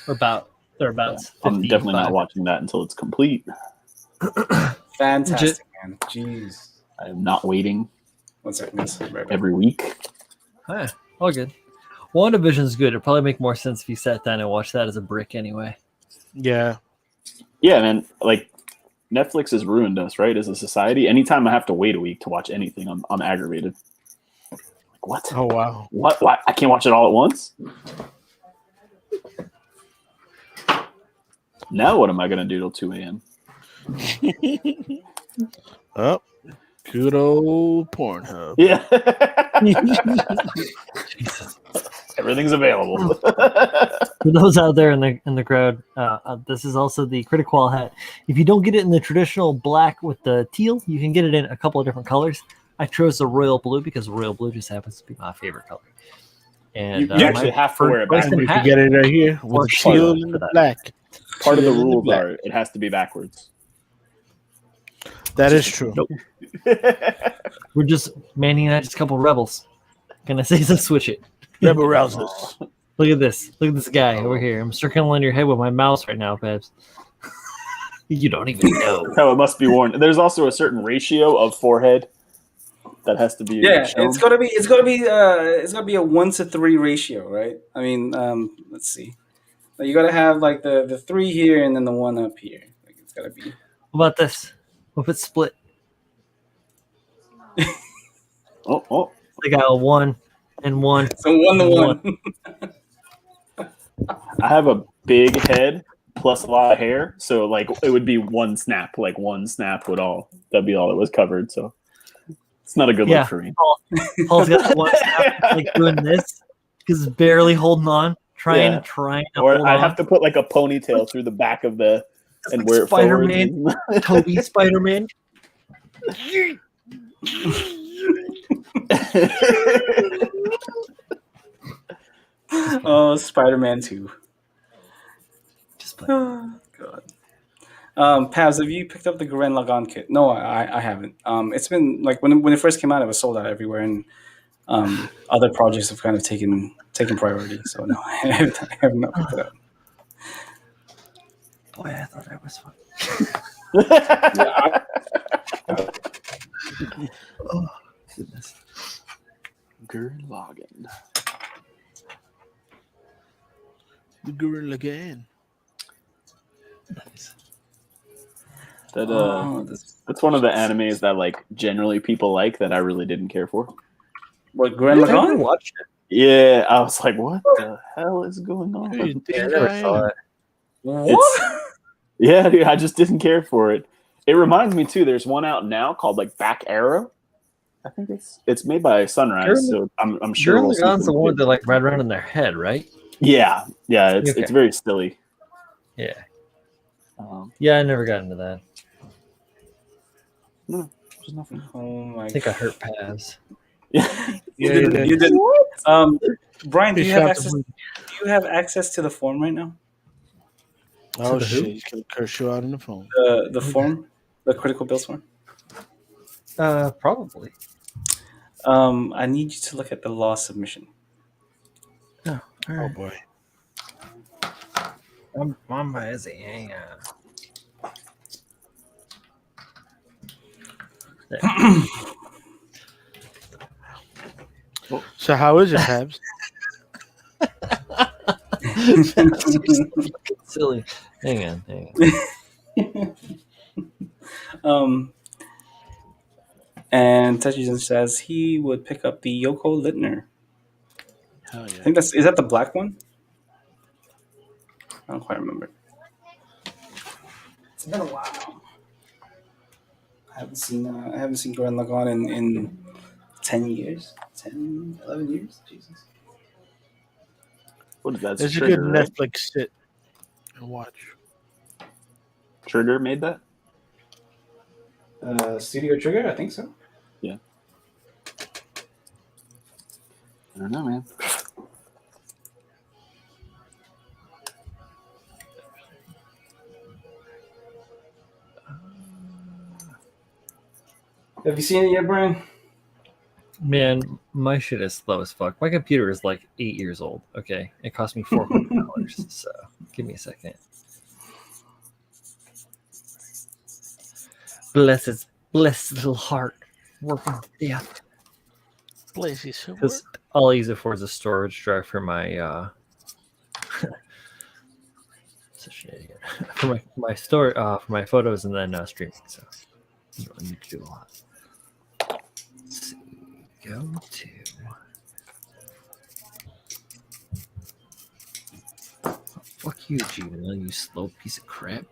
they're about. I'm definitely not watching that until it's complete. Fantastic, man. Jeez. I am not waiting. 1 second. Every week. Hi. All good. WandaVision's good. It'd probably make more sense if you sat down and watched that as a brick anyway. Yeah. Yeah, man. Like, Netflix has ruined us, right? As a society. Anytime I have to wait a week to watch anything, I'm aggravated. Like, what? Oh, wow. What? I can't watch it all at once? Now what am I going to do till 2 a.m.? Oh, good old Pornhub. Yeah. Jesus. Everything's available. For those out there in the crowd, this is also the CritiQual hat. If you don't get it in the traditional black with the teal, you can get it in a couple of different colors. I chose the royal blue because royal blue just happens to be my favorite color. And You actually have to wear it first And backwards. you can get it right here with the sure. teal and the black. Part of the Teal and rules black. are it has to be backwards. That is true. Nope. We're just Manny and I, just a couple rebels. Can I say so? Switch it. Rebel rousers. Look at this. Look at this guy over here. I'm circling your head with my mouse right now, Pebs. You don't even know. That's how it must be worn. There's also a certain ratio of forehead that has to be. Yeah, shown. it's gotta be a 1-to-3 ratio, right? I mean, let's see. You gotta have like the 3 here and then the 1 up here. Like it's gotta be. What about this? What if it's split? Oh. They got a 1 and 1. So 1-to-1. I have a big head plus a lot of hair, so like it would be one snap. Like one snap that'd be all it was covered. So it's not a good look for me. Paul's got one snap, like doing this because it's barely holding on, trying to Or hold I on. have to put like a ponytail through the back of the and like wear it Spider-Man, forward. Toby Spider-Man. Oh, Spider-Man 2. Just play. Oh, God. Paz, have you picked up the Gurren Lagann kit? No, I haven't. It's been like when it first came out, it was sold out everywhere, and other projects have kind of taken priority. So no, I have not picked it up. Boy, I thought that was fun. Oh, goodness. Gurren Lagann. The Gurren Lagann. Nice. That's one of the animes that like generally people like that I really didn't care for. What, Gurren I never Lagann? watched it. Yeah, I was like, what the hell is going on? Who you Yeah, I think never I saw am? it. What? Yeah, dude, I just didn't care for it. It reminds me too. There's one out now called like Back Arrow. I think it's made by Sunrise, so I'm sure Gurren we'll see Lagann's the some one good- that like ride around in their head, right? Yeah, it's Okay. it's very silly. Yeah. Um, Yeah, I never got into that. no, there's nothing. Oh my! I think I hurt Paz. Yeah, You didn't. You didn't. Brian, do He you have shot access? the- Do you have access to the form right now? Oh the shit! who? He's gonna curse you out on the phone. The form, the critical builds form. Probably. I need you to look at the law submission. Oh, all Oh right. boy. I'm busy. Hang on. So how is it, Habs? Silly. Hang on. And Tetsuya says he would pick up the Yoko Littner. Hell I yeah. think is that the black one? I don't quite remember. It's been a while. I haven't seen Gurren Lagann in 10 years. 10, 11 years? Jesus. What is that? It's a Trigger, good right? Netflix sit and watch. Trigger made that. Studio Trigger, I think so. I don't know, man. Have you seen it yet, Brian? Man, my shit is slow as fuck. My computer is like 8 years old. Okay, it cost me $400. So give me a second. Bless his little heart. Working death. Bless his soul. Because all I use it for is a storage drive for my such an idiot. For my store for my photos and then streaming. So you don't need to do a lot. Let's see. Go to fuck you, Gmail, you slow piece of crap.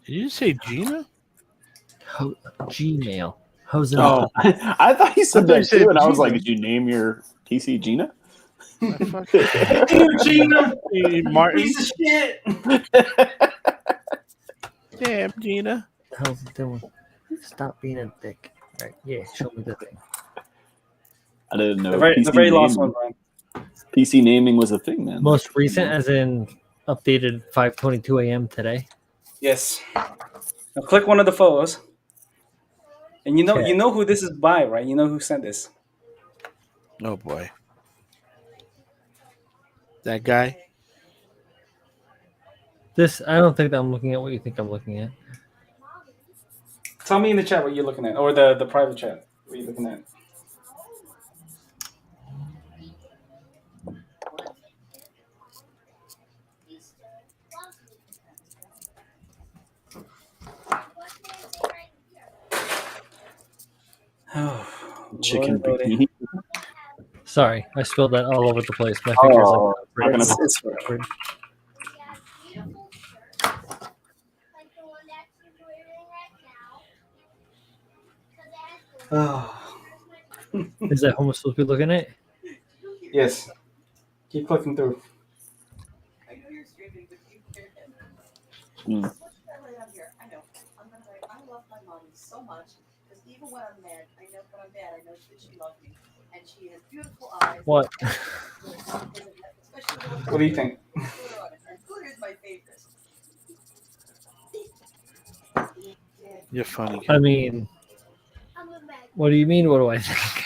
Did you say Gina? Gmail. Jose. Oh, I thought you said I thought you that said too, and I was Gina. like, "Did you name your PC Gina?" Dude, Gina, Martin. piece of shit. Damn, Gina. What the hell's it doing? Stop being a dick. All right, yeah, show me the thing. I didn't know The very last one, Brian. PC naming was a thing, man. Most recent, as in updated 5:22 a.m. today. Yes. Now click one of the photos, and Okay. you know who this is by, right? You know who sent this. Oh boy. That guy. This, I don't think that I'm looking at what you think I'm looking at. Tell me in the chat what you're looking at, or the private chat. What you're looking at. Oh, Chicken Lordy. bikini. Sorry, I spilled that all over the place. My fingers Oh, like It's oh. Is that who I'm supposed to be looking at? Yes. Keep clicking through. Mm. I know. I love my mommy so much because even when I'm mad, I know when I'm mad, I know that she loves me, and she has beautiful eyes. What? What do you think? And Scooter is my favorite. You're funny. I mean, what do you mean? What do I think?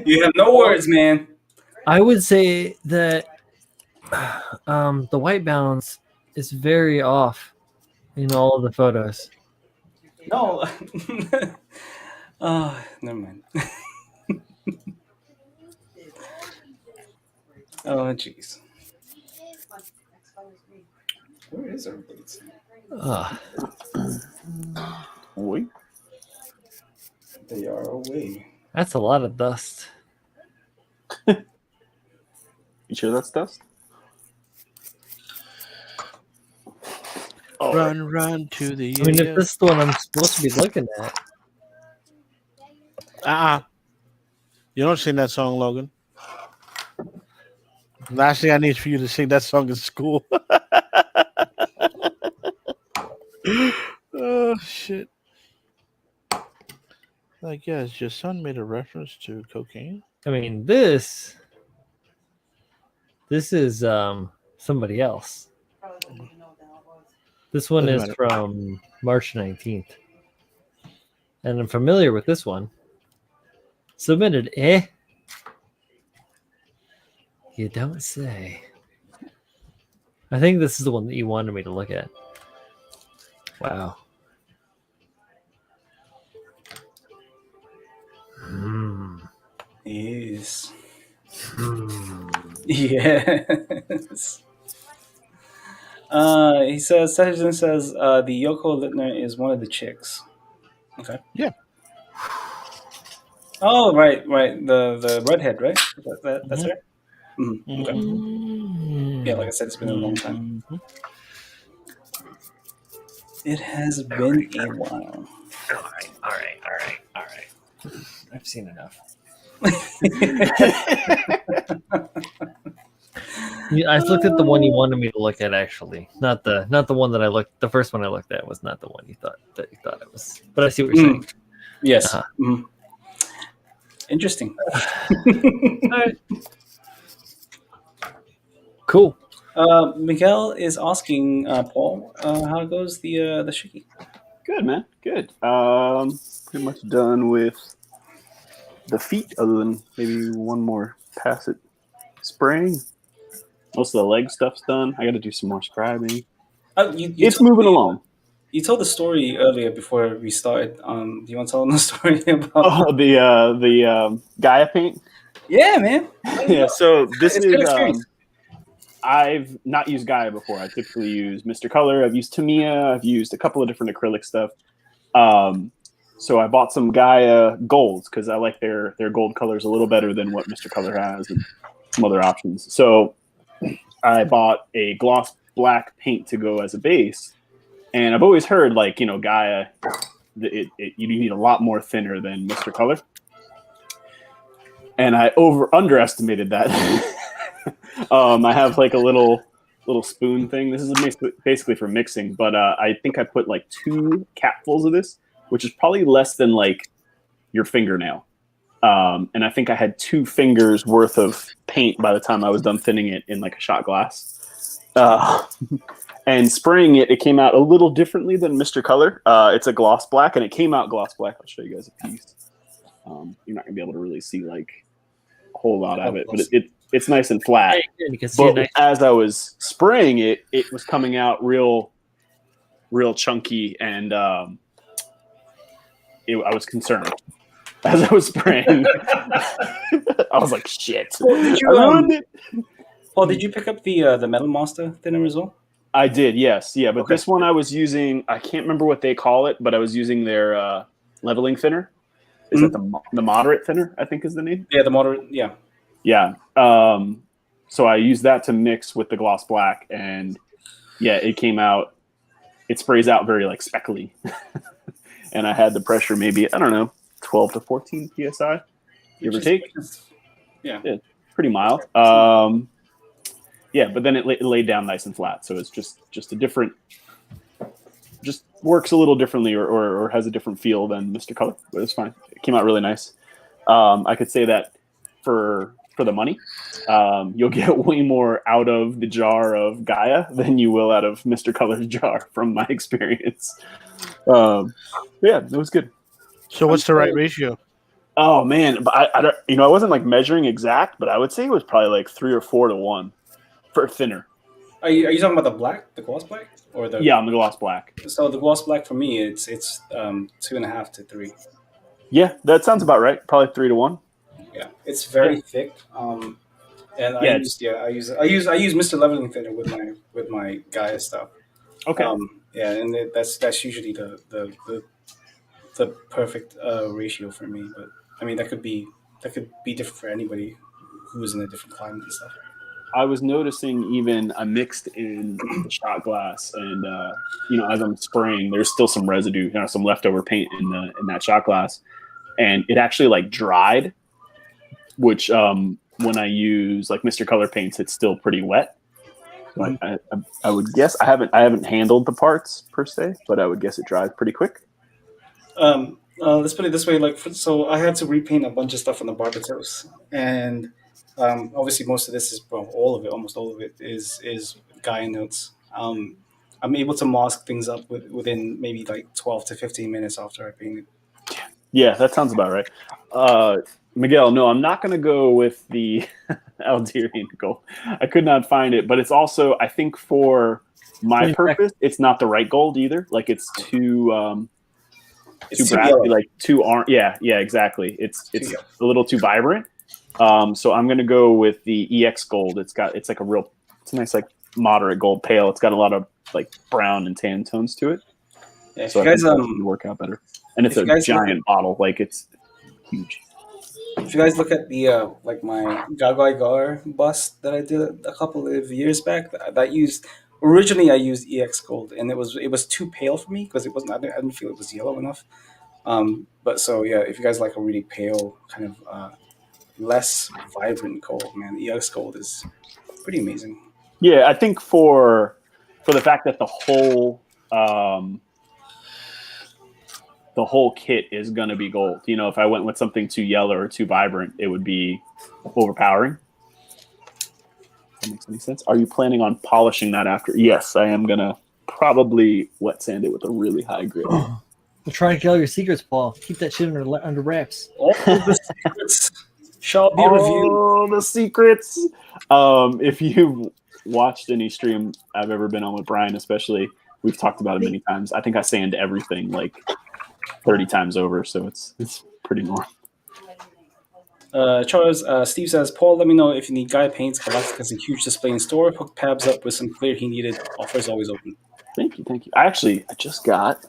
You have no words, man. I would say that the white balance is very off in all of the photos. No. Oh, never mind. Oh, jeez. Where is everybody? Wait. They are away. That's a lot of dust. You sure that's dust? Oh, Run to the. I mean, if this is the one I'm supposed to be looking at, You don't sing that song, Logan. Last thing I need for you to sing that song in school. Oh shit! Like, yes, your son made a reference to cocaine. I mean, this is somebody else. This one Doesn't is matter. from March 19th. And I'm familiar with this one. Submitted, eh? You don't say. I think this is the one that you wanted me to look at. Wow. Yes. Yes. He says, Citizen says, the Yoko Littner is one of the chicks. Okay. Yeah. Oh, right. The redhead, right? That's her? Mm-hmm. Okay. Yeah, like I said, it's been a long time. It has been a while. All right. I've seen enough. Yeah, I looked at the one you wanted me to look at, actually. Not the one that I looked. The first one I looked at was not the one you thought it was. But I see what you're saying. Yes. Uh-huh. Mm. Interesting. All right. Cool. Miguel is asking Paul, how goes the Shiki? good, man. Good. Pretty much done with the feet, other than maybe one more pass at spraying. Most of the leg stuff's done. I got to do some more scribing. It's moving along. You told the story earlier before we started. Do you want to tell them the story about? Oh, the Gaia paint. Yeah, man. Yeah. So this It's good is. experience. I've not used Gaia before. I typically use Mr. Color. I've used Tamiya. I've used a couple of different acrylic stuff. So I bought some Gaia golds because I like their gold colors a little better than what Mr. Color has and some other options. So I bought a gloss black paint to go as a base. And I've always heard, like, you know, Gaia, you need a lot more thinner than Mr. Color. And I underestimated that. I have like a little spoon thing. This is basically for mixing, but I think I put like 2 capfuls of this, which is probably less than like your fingernail. And I think I had 2 fingers worth of paint by the time I was done thinning it in like a shot glass. And spraying it came out a little differently than Mr. Color. It's a gloss black, and it came out gloss black. I'll show you guys a piece. You're not gonna be able to really see like a whole lot of it, but it's nice and flat. But as I was spraying it, it was coming out real chunky, and I was concerned as I was spraying. I was like, "Shit!" Paul, did you pick up the Metal Monster thinner as well? I did, yes, yeah. But this one I was using. I can't remember what they call it, but I was using their leveling thinner. Is that the moderate thinner? I think is the name. Yeah, the moderate. Yeah. Yeah. So I used that to mix with the gloss black, and yeah, it came out. It sprays out very like speckly, and I had the pressure maybe, I don't know, 12 to 14 psi, give or take. Yeah, pretty mild. Yeah, but then it laid down nice and flat, so it's just a different. Just works a little differently or has a different feel than Mr. Color, but it's fine. It came out really nice. I could say that for the money, you'll get way more out of the jar of Gaia than you will out of Mr. Color's jar, from my experience. Yeah, it was good. So what's the right ratio? Oh man, but I wasn't like measuring exact, but I would say it was probably like 3 or 4 to 1 for thinner. Are you talking about the gloss black, or the? Yeah, on the gloss black. So the gloss black for me, it's 2.5 to 3. Yeah, that sounds about right. Probably 3 to 1. Yeah, it's very thick. And I use Mr. Leveling Thinner with my Gaia stuff. Okay. Yeah, and that's usually the perfect ratio for me. But I mean, that could be different for anybody who's in a different climate and stuff. I was noticing even I mixed in the shot glass, and as I'm spraying, there's still some residue, some leftover paint in that shot glass, and it actually like dried, which when I use like Mr. Color paints, it's still pretty wet. So I would guess I haven't handled the parts per se, but I would guess it dries pretty quick. Let's put it this way: so I had to repaint a bunch of stuff on the Barbatos, and obviously most of this is almost all of it is Gaia notes. I'm able to mask things up within maybe like 12 to 15 minutes after I paint it. Yeah, that sounds about right. Miguel, no, I'm not going to go with the Alderian gold. I could not find it, but it's also, I think for my purpose, it's not the right gold either. Like it's too brassy, like too orange. Yeah, exactly. It's a little too vibrant. So I'm going to go with the EX gold. It's like it's a nice like moderate gold pale. It's got a lot of like brown and tan tones to it. Yeah, so you guys work out better. And it's a giant bottle, like it's huge. If you guys look at the like my Gagai bust that I did a couple of years back, originally I used EX gold, and it was too pale for me because it wasn't. I didn't feel it was yellow enough. But so yeah, if you guys like a really pale kind of less vibrant gold, man, EX gold is pretty amazing. Yeah, I think for the fact that the whole kit is going to be gold. If I went with something too yellow or too vibrant, it would be overpowering. That makes any sense? Are you planning on polishing that after? Yes, I am going to probably wet sand it with a really high grit. We'll try and get all your secrets, Paul. Keep that shit under wraps. All the secrets shall be revealed. All the secrets. If you've watched any stream I've ever been on with Brian, especially, we've talked about it many times. I think I sand everything like 30 times over, so it's pretty normal. Charles, Steve says, Paul, let me know if you need Gaia paints. Galactic has a huge display in store. Hook Pabs up with some clear he needed. Offer is always open. Thank you. I just got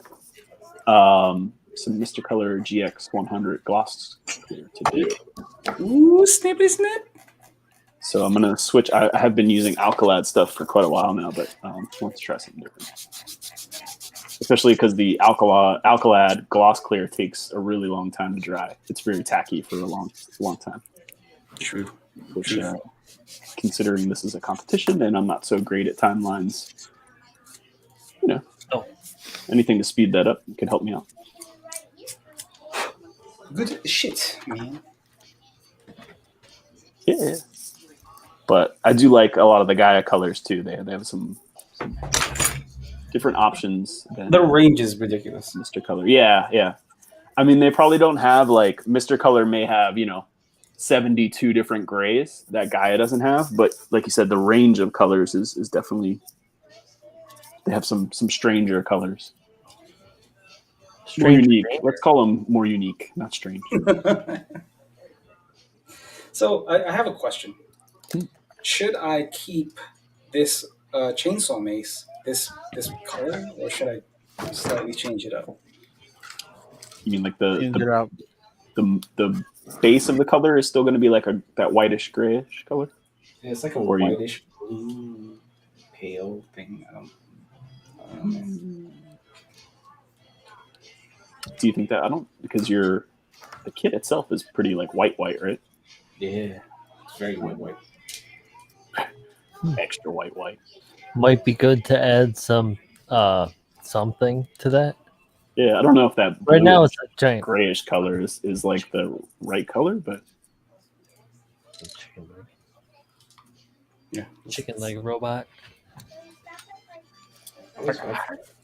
some Mr. Color GX 100 gloss clear today. Ooh, snippy snip. So I'm gonna switch. I have been using Alcalad stuff for quite a while now, but I want to try something different. Especially because the Alcalad gloss clear takes a really long time to dry. It's very tacky for a long time. True. Which, considering this is a competition and I'm not so great at timelines, anything to speed that up could help me out. Good shit, man. Yeah. But I do like a lot of the Gaia colors too. They have some different options than The range is ridiculous. Mr. Color. Yeah. I mean, they probably don't have like Mr. Color may have 72 different grays that Gaia doesn't have, but like you said, the range of colors is definitely. They have some stranger colors. More unique. Let's call them more unique, not strange. So I have a question. Should I keep this chainsaw mace this color, or should I slightly change it up? You mean like Change it out. the base of the color is still going to be like that whitish grayish color? Yeah, it's like a Or whitish blue pale thing. I don't know. Do you think that? I don't, because the kit itself is pretty like white, right? Yeah, it's very white. Extra white. Might be good to add some something to that. Yeah, I don't know if that Right now it's a giant grayish color is like the right color, but chicken leg. Yeah, Chicken leg robot. I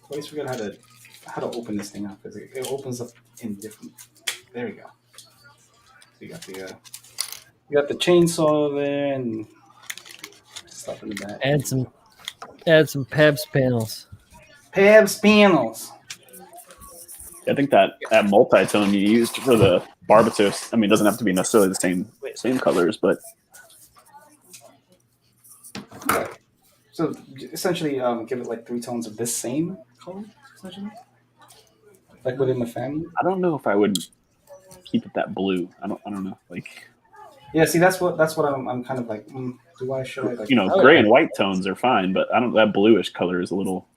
always forget how to open this thing up because it opens up in different. There we go. So you got the chainsaw there and stuff in the back. Add some PABS panels. PABS panels. I think that multi-tone you used for the Barbatos, I mean, it doesn't have to be necessarily the same colors, but so essentially, give it like 3 tones of this same color, essentially, like within the family. I don't know if I would keep it that blue. I don't know, like. Yeah, see, that's what I'm kind of like. Should I like? Gray and white tones are fine, but I don't. That bluish color is a little.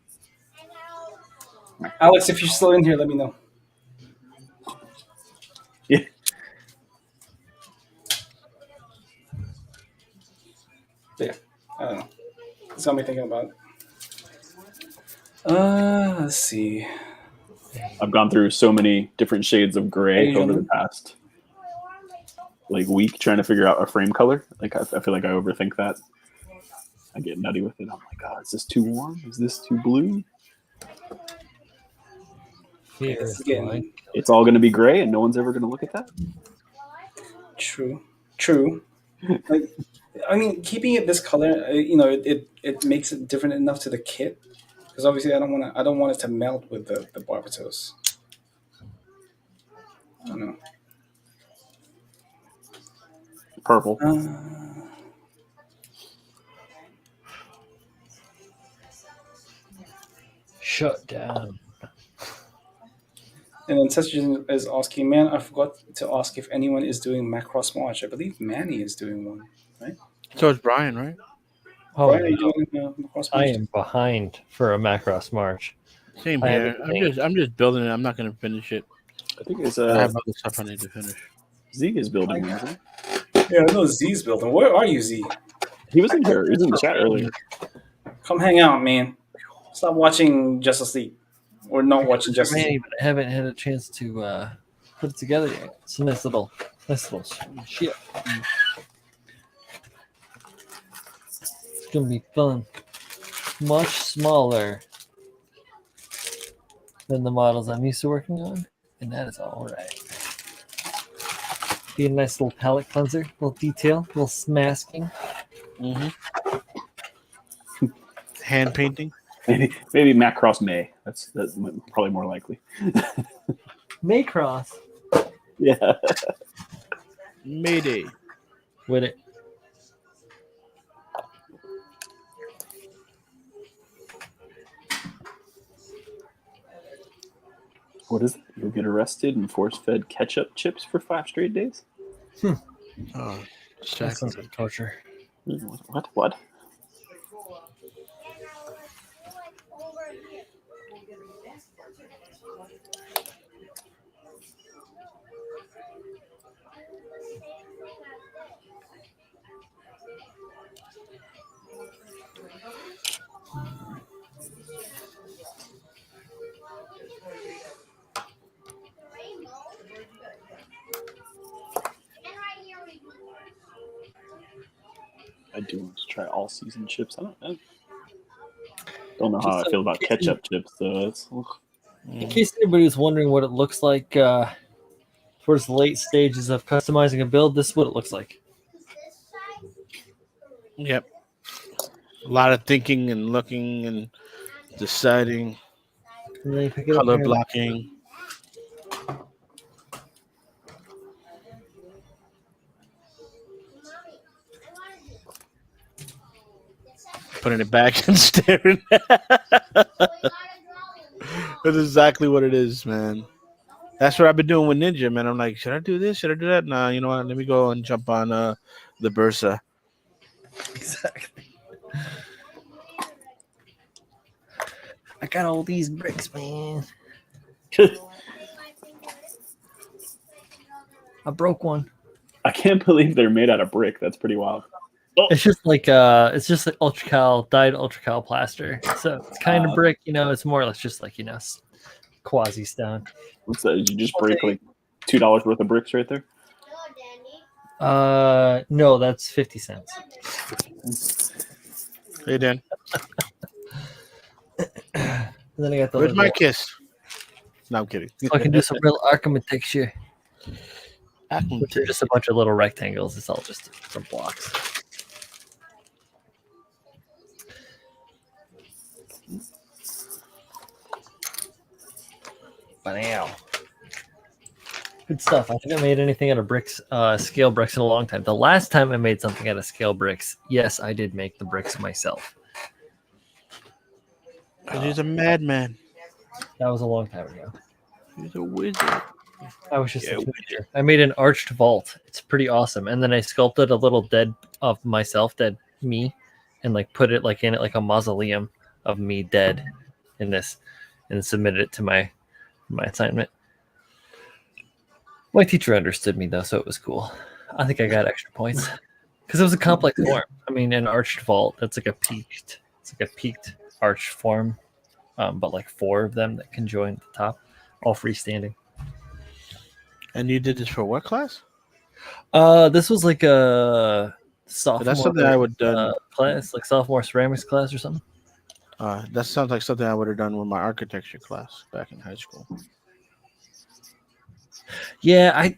Alex, if you're still in here, let me know. Yeah. Yeah, I don't know. It's got me thinking about it. Let's see. I've gone through so many different shades of gray over the past week trying to figure out a frame color. Like I feel like I overthink that. I get nutty with it. I'm like, God, is this too warm? Is this too blue? It's all going to be gray, and no one's ever going to look at that. True. Like, I mean, keeping it this color, it makes it different enough to the kit, because obviously I don't want it to melt with the Barbatos. I don't know. Purple. Shut down. And then Session is asking, man, I forgot to ask if anyone is doing Macross March. I believe Manny is doing one, right? So is Brian, right? Oh, Brian, are you doing Macross March? I am behind for a Macross March. Same here. I'm just building it. I'm not going to finish it. I think it's I have other stuff I need to finish. Z is building one, isn't he? Yeah, I know Z's building. Where are you, Z? He was in here. He was in the chat earlier. Come hang out, man. Stop watching Justice League. Or not watching Justice League. But I haven't had a chance to put it together yet. It's a nice little shit. It's gonna be fun. Much smaller than the models I'm used to working on, and that is all right. Be a nice little palette cleanser, little detail, little masking. Mm-hmm. Hand painting. Maybe Macross May. That's probably more likely. Maycross. Yeah. Mayday. With it. What is it? You'll get arrested and force-fed ketchup chips for 5 straight days? Oh, That sounds like torture. What? I do want to try all season chips. I don't know how I feel about ketchup chips, so it's. In case anybody was wondering what it looks like towards the late stages of customizing a build, this is what it looks like. Yep. A lot of thinking and looking and deciding, And then you pick it up color here. blocking. Putting it back and staring. That's exactly what it is, man. That's what I've been doing with Ninja, man. I'm like, should I do this? Should I do that? Nah, you know what? Let me go and jump on the Bursa. Exactly. I got all these bricks, man. I broke one. I can't believe they're made out of brick. That's pretty wild. It's just like ultracal dyed ultracal plaster. So it's kind of brick, it's more or less just like, quasi stone. What's that? Did you just break like $2 worth of bricks right there? No, that's 50 cents. Hey, Dan. And then I got the Where's my kiss? No, I'm kidding. So I can do some real architecture. Which are just a bunch of little rectangles. It's all just from blocks. Wow. Good stuff. I haven't made anything out of bricks, scale bricks in a long time. The last time I made something out of scale bricks, yes, I did make the bricks myself. He's a madman. That was a long time ago. He's a wizard. I was just a teenager. I made an arched vault. It's pretty awesome. And then I sculpted a little dead of myself, dead me, and like put it like in it like a mausoleum of me dead in this, and submitted it to my assignment. My teacher understood me though, so it was cool. I think I got extra points because it was a complex form. I mean, an arched vault. That's like a peaked. It's like a peaked arched form, but like 4 of them that can join at the top, all freestanding. And you did this for what class? This was like a sophomore. That's something I would done. Class, like sophomore ceramics class or something. That sounds like something I would have done with my architecture class back in high school. Yeah, I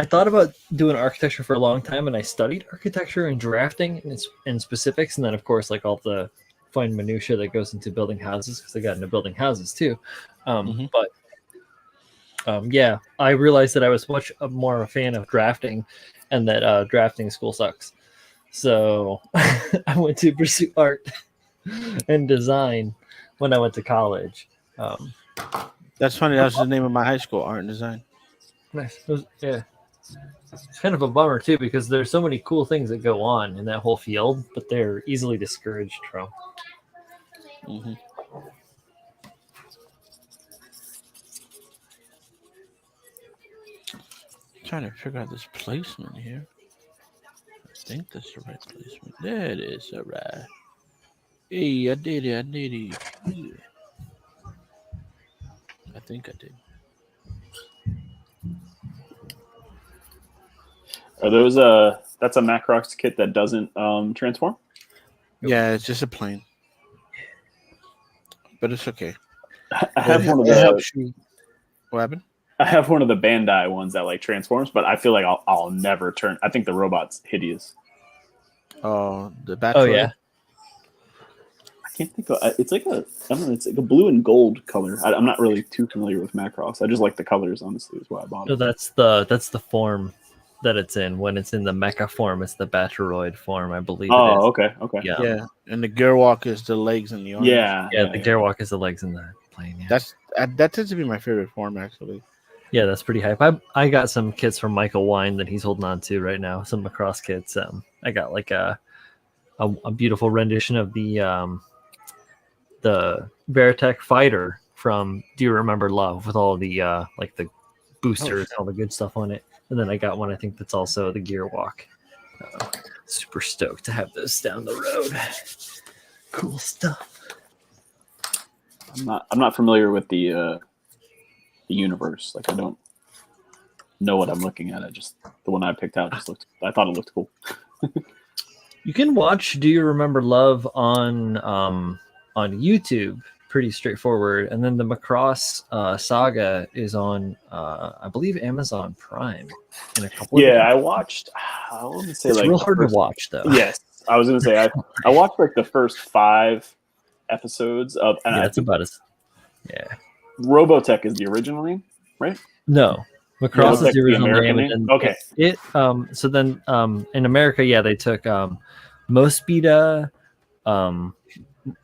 thought about doing architecture for a long time, and I studied architecture and drafting and specifics, and then of course like all the fine minutia that goes into building houses because I got into building houses too. But yeah, I realized that I was much more of a fan of drafting, and that drafting school sucks. So I went to pursue art and design when I went to college. That's funny. That was the name of my high school, art and design. Nice. Yeah. It's kind of a bummer too because there's so many cool things that go on in that whole field, but they're easily discouraged from. Mm-hmm. Trying to figure out this placement here. I think that's the right placement. There it is. All right. Hey, I did it. Yeah. I think I did. Are those that's a Macrox kit that doesn't transform? Yeah, it's just a plane. But it's okay. I have one of It the helps you. What happened? I have one of the Bandai ones that like transforms, but I feel like I'll never turn. I think the robot's hideous. Oh, the bat. Oh yeah. I can't think of it's like a I don't know. It's like a blue and gold color. I'm not really too familiar with Macross. I just like the colors. Honestly, is why I bought So it. that's the form that it's in. When it's in the mecha form, it's the Batoroid form, I believe. Oh, it is. okay. Yeah. And the Gearwalk is the legs and the arms. Yeah. The Gearwalk is the legs in the plane. Yeah. That tends to be my favorite form, actually. Yeah, that's pretty hype. I got some kits from Michael Wine that he's holding on to right now. Some Macross kits. I got like a a beautiful rendition of the Veritech fighter from Do You Remember Love with all the like the boosters, all the good stuff on it. And then I got one I think that's also the Gear Walk. Super stoked to have those down the road. Cool stuff. I'm not familiar with the universe. Like I don't know what I'm looking at. The one I picked out I thought it looked cool. You can watch Do You Remember Love on YouTube, pretty straightforward. And then the Macross saga is on I believe Amazon Prime in a couple Yeah, I watched I wouldn't say it's like real hard to watch though. Yes. I was gonna say I watched like the first 5 episodes of and Yeah, I it's think about as Robotech is the original name, right? No. Macross is the original American name. name? And Okay. So then in America, they took Mospeada,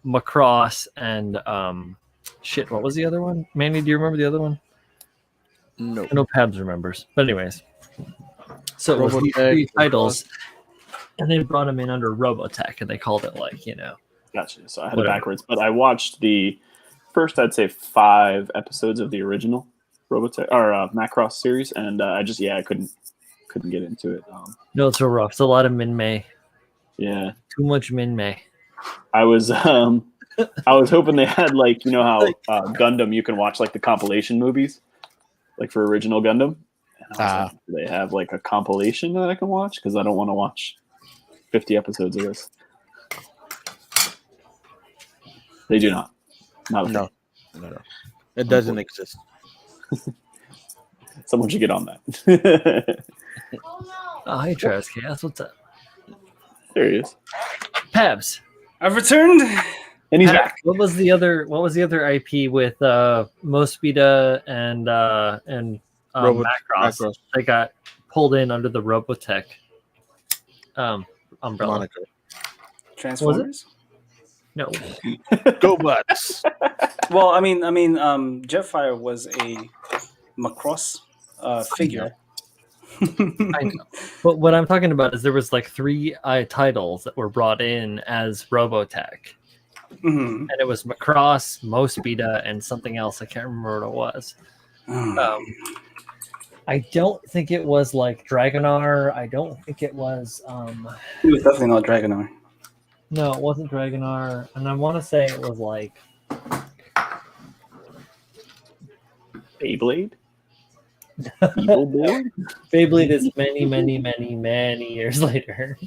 Macross, and what was the other one? Manny, do you remember the other one? No. I know Pabs remembers. But anyways. So it was these Robotech, 3 titles, and they brought them in under Robotech, and they called it Gotcha. So I had whatever. it backwards, but I watched the first, I'd say 5 episodes of the original Robotech or Macross series, and I couldn't get into it. No, it's so rough. It's a lot of Min-May. Yeah, Too much Min-May. I was hoping they had like how Gundam you can watch like the compilation movies, like for original Gundam. And I was like, do they have like a compilation that I can watch? Because I don't want to watch 50 episodes of this. They do not. Not No. It doesn't exist. Someone should get on that. Oh, hey, Travis Chaos. What's up? There he is. Pabs. I've returned. And he's Pabs, back. What was the other IP with Mospeada and Macross? They got pulled in under the Robotech umbrella. Monica. Transformers. No. Go Butts. Well, I mean, Jetfire was a Macross figure. I know. But what I'm talking about is there was like 3 titles that were brought in as Robotech. Mm-hmm. And it was Macross, Mospeada, and something else. I can't remember what it was. I don't think it was like Dragonar. I don't think it was... It was definitely not Dragonar. No, it wasn't Dragonar. And I want to say it was like... Beyblade? Evil Boy? Beyblade is many, many, many, many years later.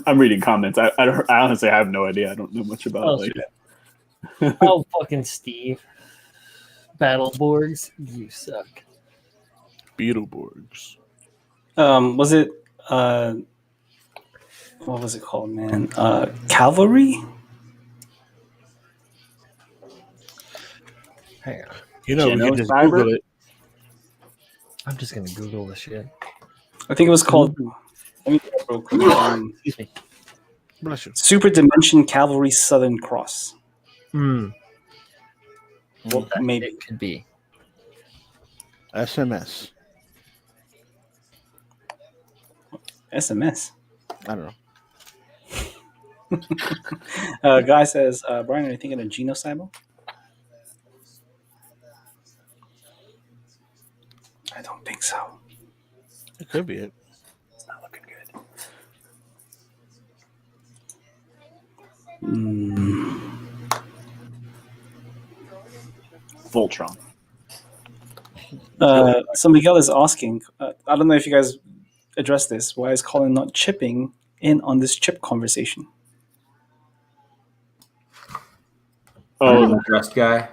I'm reading comments. I honestly have no idea. I don't know much about it. Like Oh, fucking Steve. Battleborgs, you suck. Beetleborgs. Was it what was it called, man? Cavalry? Hang on. You know, we can just Cyber? Google it. I'm just going to Google this shit. I think it was called let me real quick. Excuse me. Bless you. Super Dimension Cavalry Southern Cross. Well, that Maybe. it could be. SMS. SMS. I don't know. Guy says, Brian, are you thinking of Genocyber? I don't think so. It could be it. it's not looking good. Voltron. So Miguel is asking, I don't know if you guys addressed this, why is Colin not chipping in on this chip conversation? Oh, the dressed guy.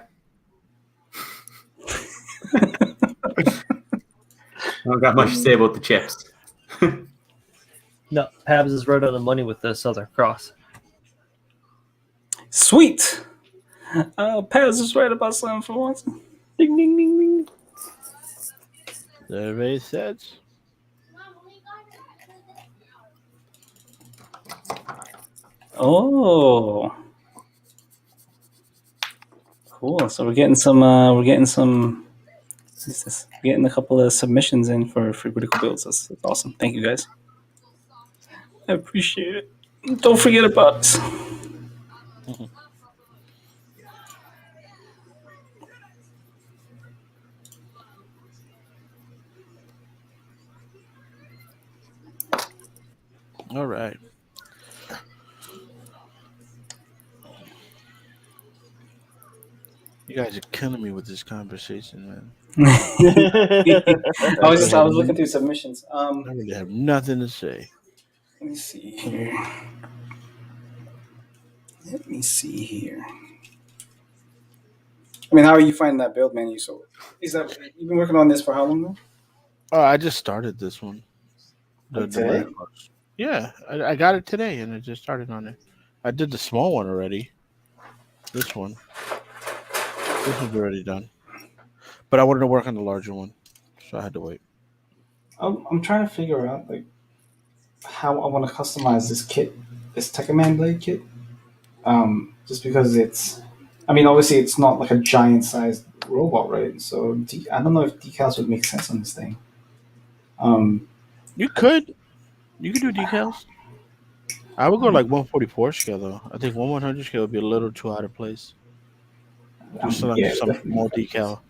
I don't got much to say about the chips. No, Pabs is right on the money with the Southern Cross. Sweet! Paz is right about something for once. Ding, ding, ding, ding. Survey says. Oh. Cool. So we're getting some what's this? We're getting a couple of submissions in for critical builds. That's awesome. Thank you guys. I appreciate it. Don't forget about us. All right. You guys are killing me with this conversation, man. I was looking through submissions. I really have nothing to say. Let me see here. Let me see here. I mean, how are you finding that build menu? So, is that you've been working on this for how long now? Oh, I just started this one. Like The today? Miracles. Yeah, I got it today, and I just started on it. I did the small one already. This one's already done. But I wanted to work on the larger one, so I had to wait. I'm trying to figure out like how I want to customize this kit, this Tekkaman Blade Kit. Just because it's, I mean, obviously it's not like a giant sized robot, right? So I don't know if decals would make sense on this thing. Um, You could do decals. I would go like 144 scale though. I think 100 scale would be a little too out of place. Do yeah, some definitely. more decal.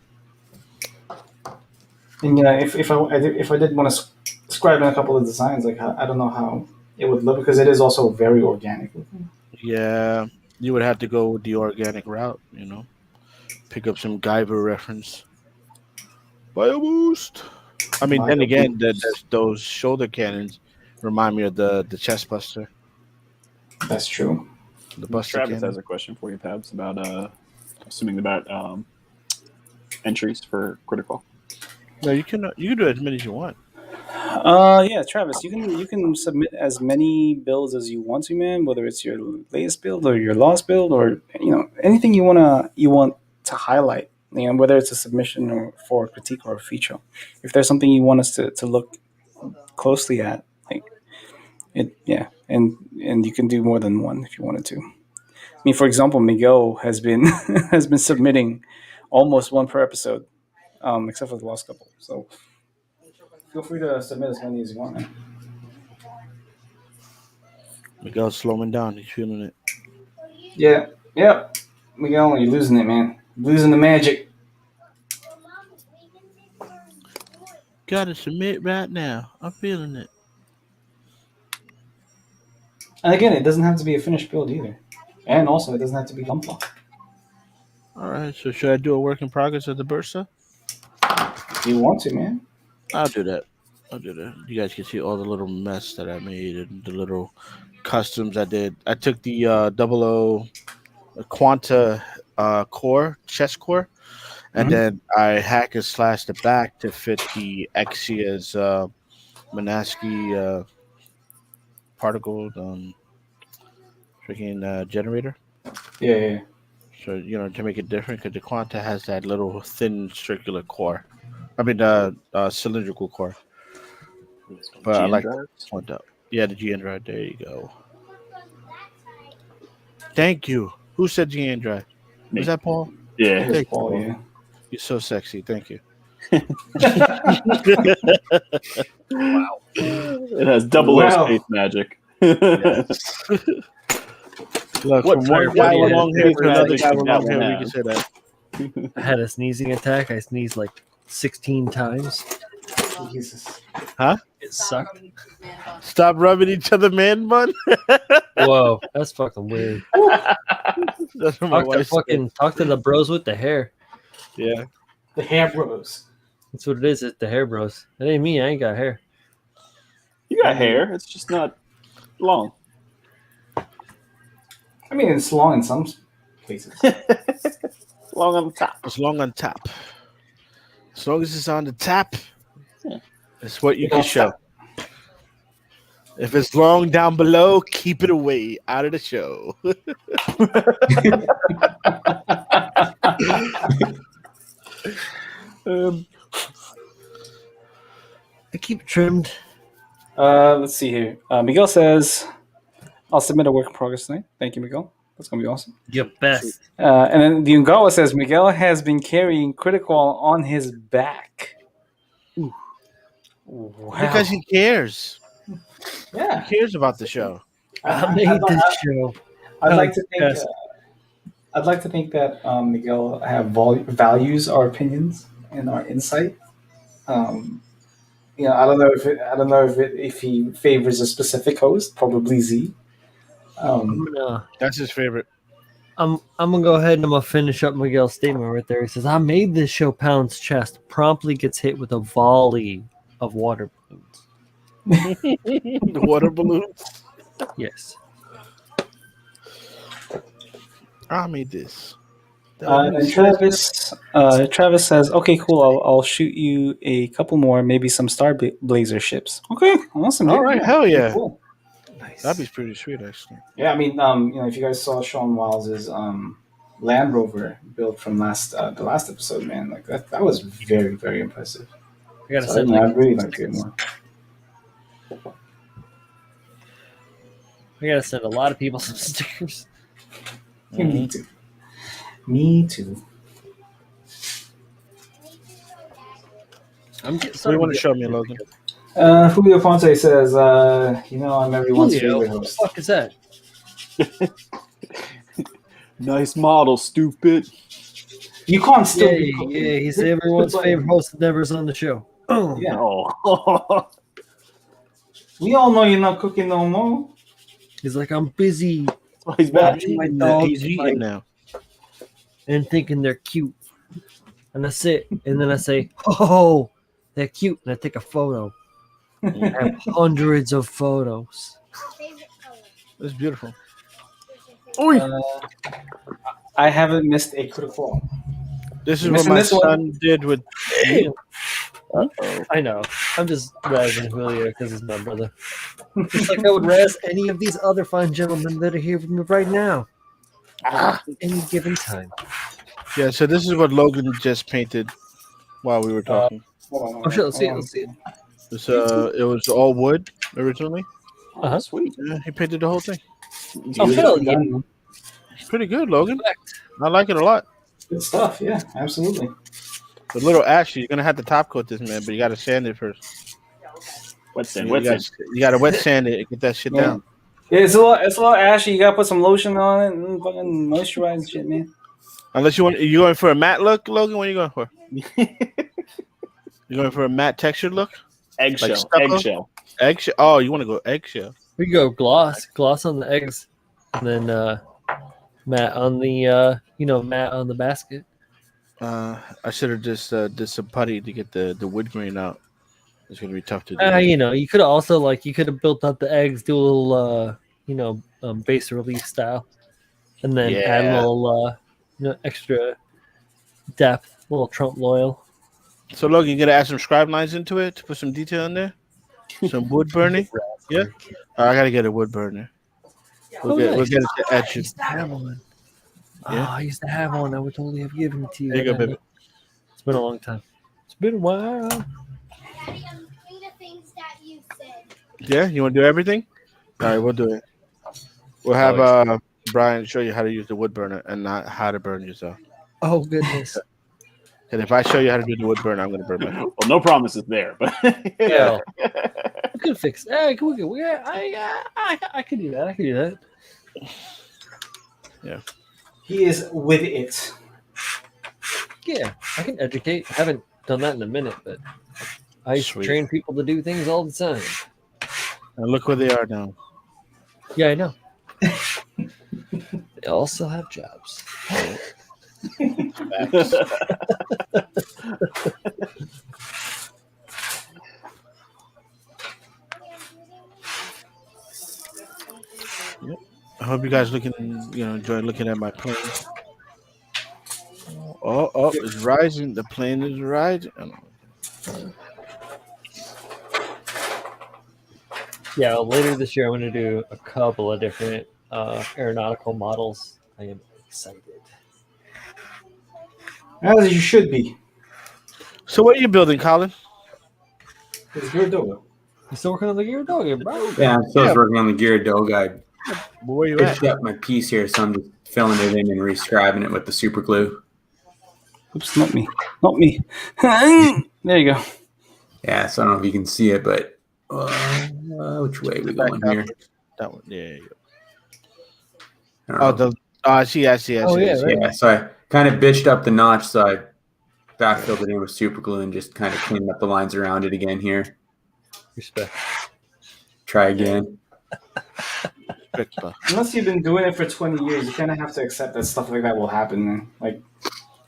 And you know, if I did want to scribe in a couple of designs, like I don't know how it would look because it is also very organic looking. Yeah, you would have to go with the organic route. Pick up some Guyver reference. Bio boost. I mean, then again, those shoulder cannons remind me of the chest buster, That's true. the buster Travis cannon. has a question for you, Pabs, about assuming about entries for critical. No, you can do as many as you want. Yeah, Travis, you can submit as many builds as you want to, man. Whether it's your latest build or your lost build, or anything you want to highlight. Whether it's a submission or for a critique or a feature. If there's something you want us to look closely at, like it, yeah, and you can do more than one if you wanted to. I mean, for example, Miguel has been has been submitting almost one per episode, except for the last couple. So feel free to submit as many as you want, man. Miguel's slowing down. He's feeling it. Yeah, yeah. Miguel, you're losing it, man. Losing the magic. Gotta submit right now. I'm feeling it. And again, it doesn't have to be a finished build either. And also, it doesn't have to be Gunpla. All right. So should I do a work in progress of the Bursa? You want to, man. I'll do that. You guys can see all the little mess that I made and the little customs I did. I took the 00 Quanta chest core, and then I hack and slash the back to fit the Exia's Manaski particle freaking generator. Yeah. So to make it different, because the Quanta has that little thin circular core. I mean, cylindrical core. But I like the Quanta. Yeah, the GN drive. There you go. Thank you. Who said GN drive? Was that Paul? Yeah. It was Paul, yeah. You're so sexy. Thank you. Wow. It has double O space magic. Yes. Look, What from one type guy of with long hair to another magic guy did with that long hair, one we have? can say that. I had a sneezing attack. I sneezed like 16 times. Jesus. It sucked. Stop rubbing each other man bun. Whoa, that's fucking weird. That's what my wife said. Talk to the bros with the hair. Yeah. The hair bros. That's what it is. It's the hair bros. That ain't me. I ain't got hair. You got hair. It's just not long. I mean, it's long in some places. Long on the top. It's long on top. As long as it's on the top, Yeah. it's what you can Don't show. stop. If it's long down below, keep it away out of the show. I keep trimmed. Let's see here. Miguel says, I'll submit a work in progress tonight. Thank you, Miguel. That's going to be awesome. Your best. And then the Ungawa says, Miguel has been carrying CritiQual on his back. Wow. Because he cares. Yeah. He cares about the show. I made this show. I'd like to think. Yes. I'd like to think that Miguel have values our opinions and our insight. Um, I don't know if he favors a specific host, probably Z. I'm gonna That's his favorite. I'm gonna go ahead and I'm gonna finish up Miguel's statement right there. He says, "I made this show." Pound's chest promptly gets hit with a volley of water balloons. The water balloons. Yes. I made this. And Travis says, "Okay, cool. I'll shoot you a couple more, maybe some Star Blazer ships." Okay, awesome. All right, hell yeah. Cool. Nice. That'd be pretty sweet, actually. Yeah, I mean, if you guys saw Sean Wiles's Land Rover built from the last episode, man, like that was very, very impressive. I gotta So, send I'd really like to get more. I gotta send a lot of people some stickers. Me too. Me too. What do you want to show me, Logan? Julio Ponte says, I'm everyone's Julio, favorite what the host. fuck is that? Nice model, stupid. You can't still Yeah, be cooking. yeah, he's everyone's favorite host that never's on the show. Oh, Yeah. Oh. We all know you're not cooking no more. he's like, I'm busy He's back. watching my dogs He's fight eating now. and thinking they're cute. And that's it. And then I say, oh, they're cute. And I take a photo. I have hundreds of photos. It's beautiful. I haven't missed a CritiQual. This is You're what missing my this one? son did with me. I know. I'm just razzing Julio because he's my brother. Just like I would razz any of these other fine gentlemen that are here with me right now. At any given time. Yeah, so this is what Logan just painted while we were talking. Oh, shit. Let's see it. Let's see it. It was all wood originally. Uh-huh. Sweet. Yeah, he painted the whole thing. Oh, hell yeah. It's pretty good, Logan. I like it a lot. Good stuff. Yeah, absolutely. The little ashy, you're gonna have to top coat this, man, but you gotta sand it first. Wet sand. You Wet gotta, sand. you gotta wet sand it and get that shit Yeah. down. Yeah, it's a little ashy. You gotta put some lotion on it and fucking moisturize and shit, man. Unless you going for a matte look, Logan. What are you going for? You going for a matte textured look? Eggshell. stucco? Eggshell. Eggshell. Oh, you want to go eggshell? We go gloss on the eggs, and then matte on the matte on the basket. I should have just did some putty to get the wood grain out. It's gonna be tough to do. You could have also you could have built up the eggs, do a little bas relief style, and then add a little extra depth, a little Trump loyal. So Logan, you gonna add some scribe lines into it to put some detail in there? Some wood burning? Yeah. I gotta get a wood burner. We'll get it to I etch it. used to have one. Yeah. Oh, I used to have one. I would totally have given it to you. There you go, baby. It's been a long time. It's been a while. Daddy, I'm doing the things that you said. Yeah, you want to do everything? All right, we'll do it. We'll have Brian show you how to use the wood burner and not how to burn yourself. Oh goodness. And if I show you how to do the wood burner, I'm going to burn myself. Well, no promises there, but Yeah. We could fix it. I could do that. I could do that. Yeah. He is with it. Yeah, I can educate. I haven't done that in a minute, but I used Sweet. to train people to do things all the time. And look where they are now. Yeah, I know. They all still have jobs. I hope you guys enjoy looking at my plane. Oh, it's rising. The plane is rising. Yeah, later this year I'm going to do a couple of different aeronautical models. I am excited. As you should be. So what are you building, Colin? It's good though. You still working on the gear dog, bro? Yeah, I'm still working on the gear dog. I Where you at? pitched up my piece here, so I'm just filling it in and rescribing it with the super glue. Oops, not me. Not me. There you go. Yeah, so I don't know if you can see it, but which way are we going here? That one. Yeah. I don't Oh, know. I see. Oh, yeah, right. Yeah, so I kind of bitched up the notch, so I backfilled it in with super glue and just kind of cleaned up the lines around it again here. Respect. Try again. Unless you've been doing it for 20 years, you kind of have to accept that stuff like that will happen. Man. Like,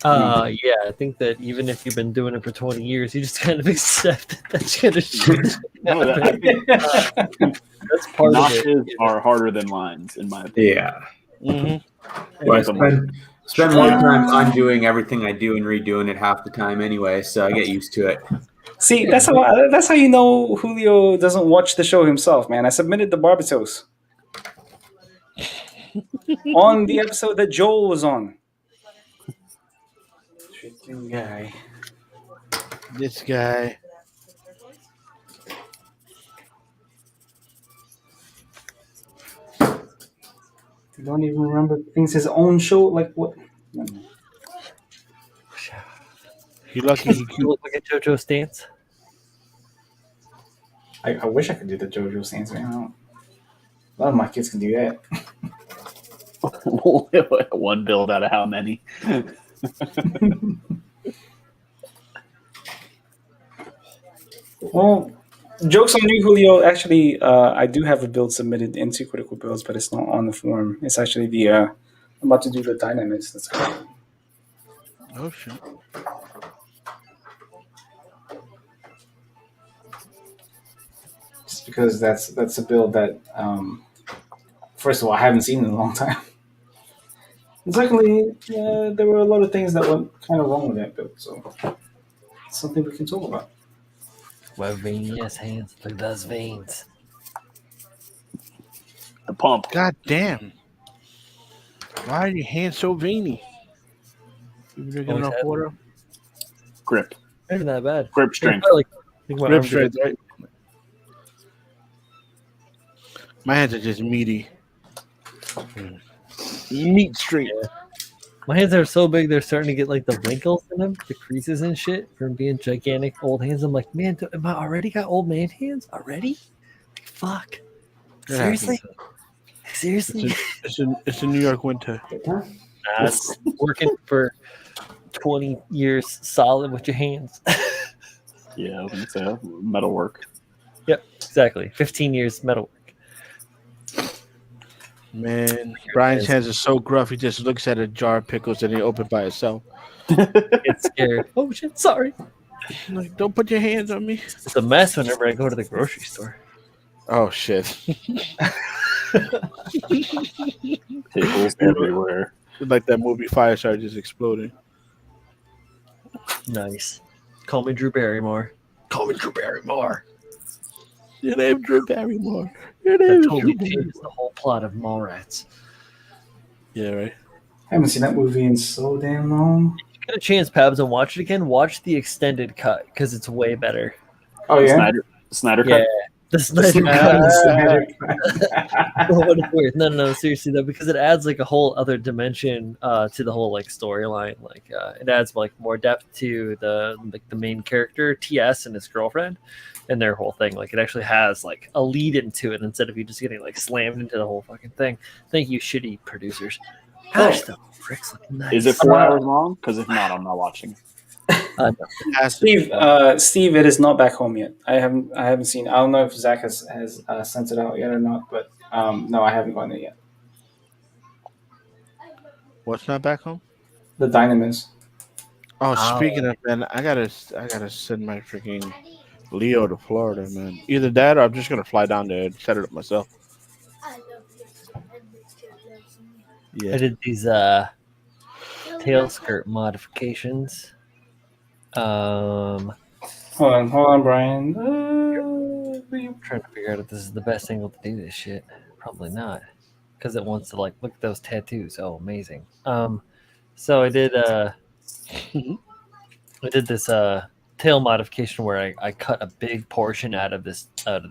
Yeah, I think that even if you've been doing it for 20 years, you just kind of accept that shit is shit. No, I think That's part of it. notches are harder than lines, in my opinion. Yeah. Mm-hmm. Well, I Keep 'em spend more time undoing everything I do and redoing it half the time anyway, so I get used to it. see, that's how you know Julio doesn't watch the show himself, man. I submitted the Barbatos on the episode that Joel was on. Freaking guy. This guy. You don't even remember things his own show. Like what? He lucky he You look like a JoJo stance. I wish I could do the JoJo stance, man. A lot of my kids can do that. One build out of how many? Well, jokes on you, Julio. Actually, I do have a build submitted into Critical Builds, but it's not on the forum. It's actually the I'm about to do the Dynamics. That's cool. Oh shit. Just because that's a build that first of all I haven't seen in a long time. And secondly, there were a lot of things that went kind of wrong with that build, so it's something we can talk about. Well, veiny hands. Look at those veins. The pump. God damn. Why are your hands so veiny? You drinking Always enough have. water? Grip. Not even that bad. Grip strength. I think my Grip arms are strength, right? My hands are just meaty. Meat strength. Yeah. My hands are so big they're starting to get like the wrinkles in them, the creases and shit from being gigantic old hands. I'm like, man, am I already got old man hands already? Fuck. Seriously? Seriously? It's a New York winter. That's working for 20 years solid with your hands. Yeah, I was gonna say metal work. Yep, exactly. 15 years metal work. Man, Brian's hands are so gruff. He just looks at a jar of pickles and he opens by itself. Get scared. Oh shit, sorry. Like, don't put your hands on me. It's a mess whenever I go to the grocery store. Oh shit! Pickles everywhere. Like that movie Firestar just exploding. Nice. Call me Drew Barrymore. Call me Drew Barrymore. Your name Drew Barrymore. Your That name is totally Drew Barrymore. changes the whole plot of Mallrats. Yeah, right. I haven't seen that movie in so damn long. If you get a chance, Pabs, and watch it again, watch the extended cut because it's way better. Oh yeah. Snyder Yeah. cut. The Snyder cut. Snyder Oh, what it's weird. No, seriously though, because it adds like a whole other dimension to the whole like storyline. Like it adds like more depth to the main character TS and his girlfriend and their whole thing. Like it actually has like a lead into it instead of you just getting like slammed into the whole fucking thing. Thank you, shitty producers. Gosh, the bricks look nice. Is it 4 hours long? Because if not, I'm not watching. No. Steve, it is not back home yet. I haven't seen. I don't know if Zach has sent it out yet or not, but no, I haven't gotten it yet. What's not back home? The Dynamis. Oh, speaking of, man, I gotta send my freaking Leo to Florida, man. Either that or I'm just gonna fly down there and set it up myself. Yeah. I did these tail skirt modifications. Hold on, Brian. I'm trying to figure out if this is the best angle to do this shit. Probably not, because it wants to like look at those tattoos. Oh, amazing. So I did this tail modification where I cut a big portion out of this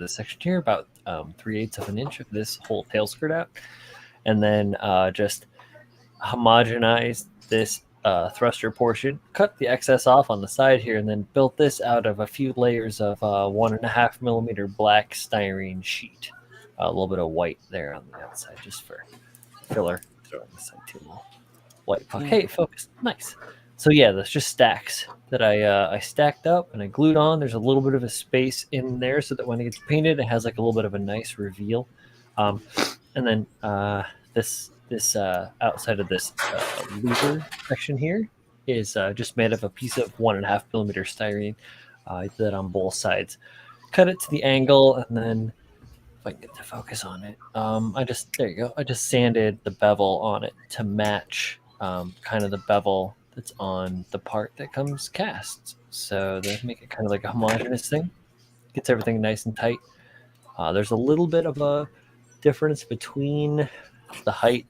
section here, about 3/8 of an inch of this whole tail skirt out, and then just homogenized this thruster portion, cut the excess off on the side here, and then built this out of a few layers of 1.5 millimeter black styrene sheet. a little bit of white there on the outside just for filler. Throw on the side too. White puck. Hey, focus. Nice. So yeah, that's just stacks that I stacked up and I glued on. There's a little bit of a space in there so that when it gets painted, it has like a little bit of a nice reveal. And then this outside of this louver section here is just made of a piece of 1.5 millimeter styrene. I did that on both sides. Cut it to the angle, and then if I can get the focus on it, there you go. I just sanded the bevel on it to match kind of the bevel that's on the part that comes cast. So they make it kind of like a homogeneous thing. Gets everything nice and tight. There's a little bit of a difference between the height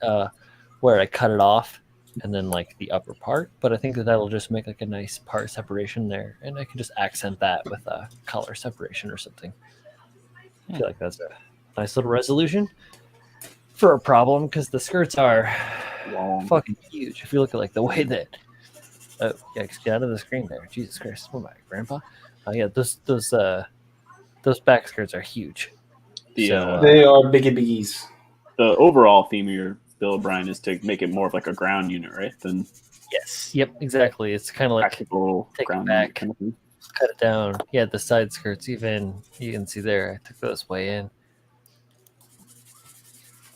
where I cut it off and then like the upper part, but I think that'll just make like a nice part separation there, and I can just accent that with a color separation or something. I feel like that's a nice little resolution for a problem, because the skirts are fucking huge. If you look at like the way that get out of the screen there. Jesus Christ, what am I, Grandpa? Yeah, those back skirts are huge. They are biggies. The overall theme of your build, Brian, is to make it more of like a ground unit, right? Than yes, yep, exactly. It's kind of like practical take ground it back, unit kind of thing. cut it down. Yeah, the side skirts, even you can see there. I took those way in.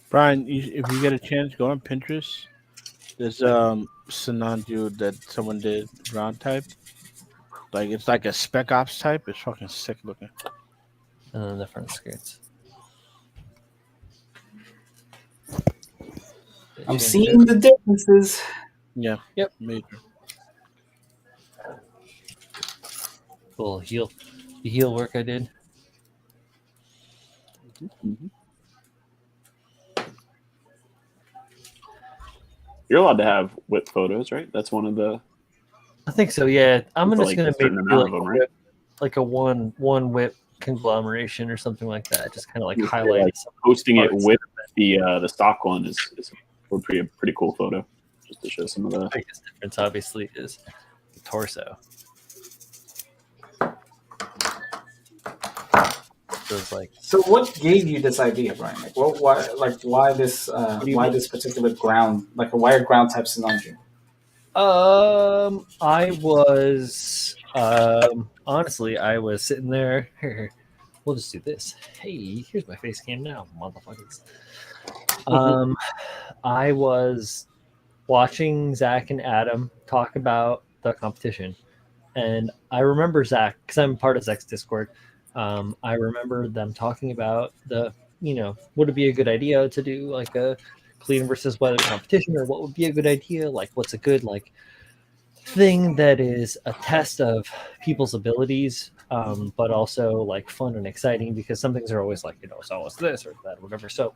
Brian, if you get a chance, go on Pinterest. There's Sanan dude that someone did ground type. Like it's like a spec ops type. It's fucking sick looking. And then the front skirts. I'm seeing the differences. Yeah. Yep. Major. Cool the heel work I did. Mm-hmm. You're allowed to have whip photos, right? That's one of the. I think so. Yeah, I'm just like gonna a certain maybe amount do of them, right? whip, like a one whip conglomeration or something like that. Just kind of like You say, highlight like, some posting it parts. with the stock one is a pretty cool photo, just to show some of the. The biggest difference, obviously, is the torso. So what gave you this idea, Brian? Why this particular ground, like a wire ground type Sinanju? I was honestly, I was sitting there. Here, we'll just do this. Hey, here's my face cam now, motherfuckers. I was watching Zach and Adam talk about the competition, and I remember Zach, because I'm part of Zach's Discord. I remember them talking about would it be a good idea to do like a clean versus weather competition, or what would be a good idea? Like, what's a good like thing that is a test of people's abilities, but also like fun and exciting, because some things are always like, so it's this or that or whatever. So,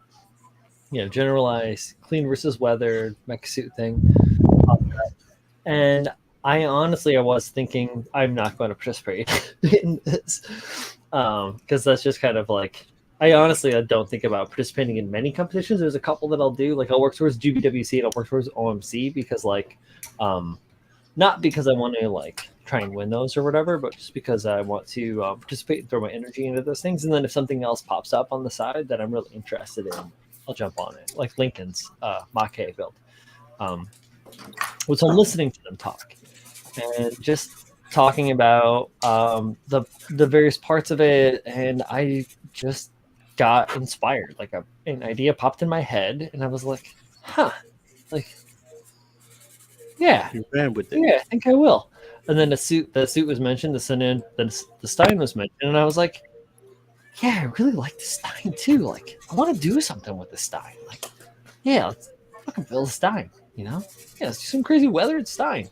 generalize clean versus weather mecha suit thing. And I was thinking I'm not going to participate in this, because that's just kind of like, I don't think about participating in many competitions. There's a couple that I'll do, like I'll work towards GBWC and I'll work towards OMC, because like not because I want to like try and win those or whatever, but just because I want to participate and throw my energy into those things. And then if something else pops up on the side that I'm really interested in, I'll jump on it, like Lincoln's Mackay build. So I'm listening to them talk and just talking about the various parts of it, and I just got inspired. Like an idea popped in my head, and I was like, like, yeah, You ran with it. yeah, I think I will. And then the suit was mentioned, the Stein was mentioned, and I was like, yeah, I really like the Stein too. Like, I want to do something with the Stein. Like, yeah, let's fucking build a Stein. Yeah, let's do some crazy weather at Stein.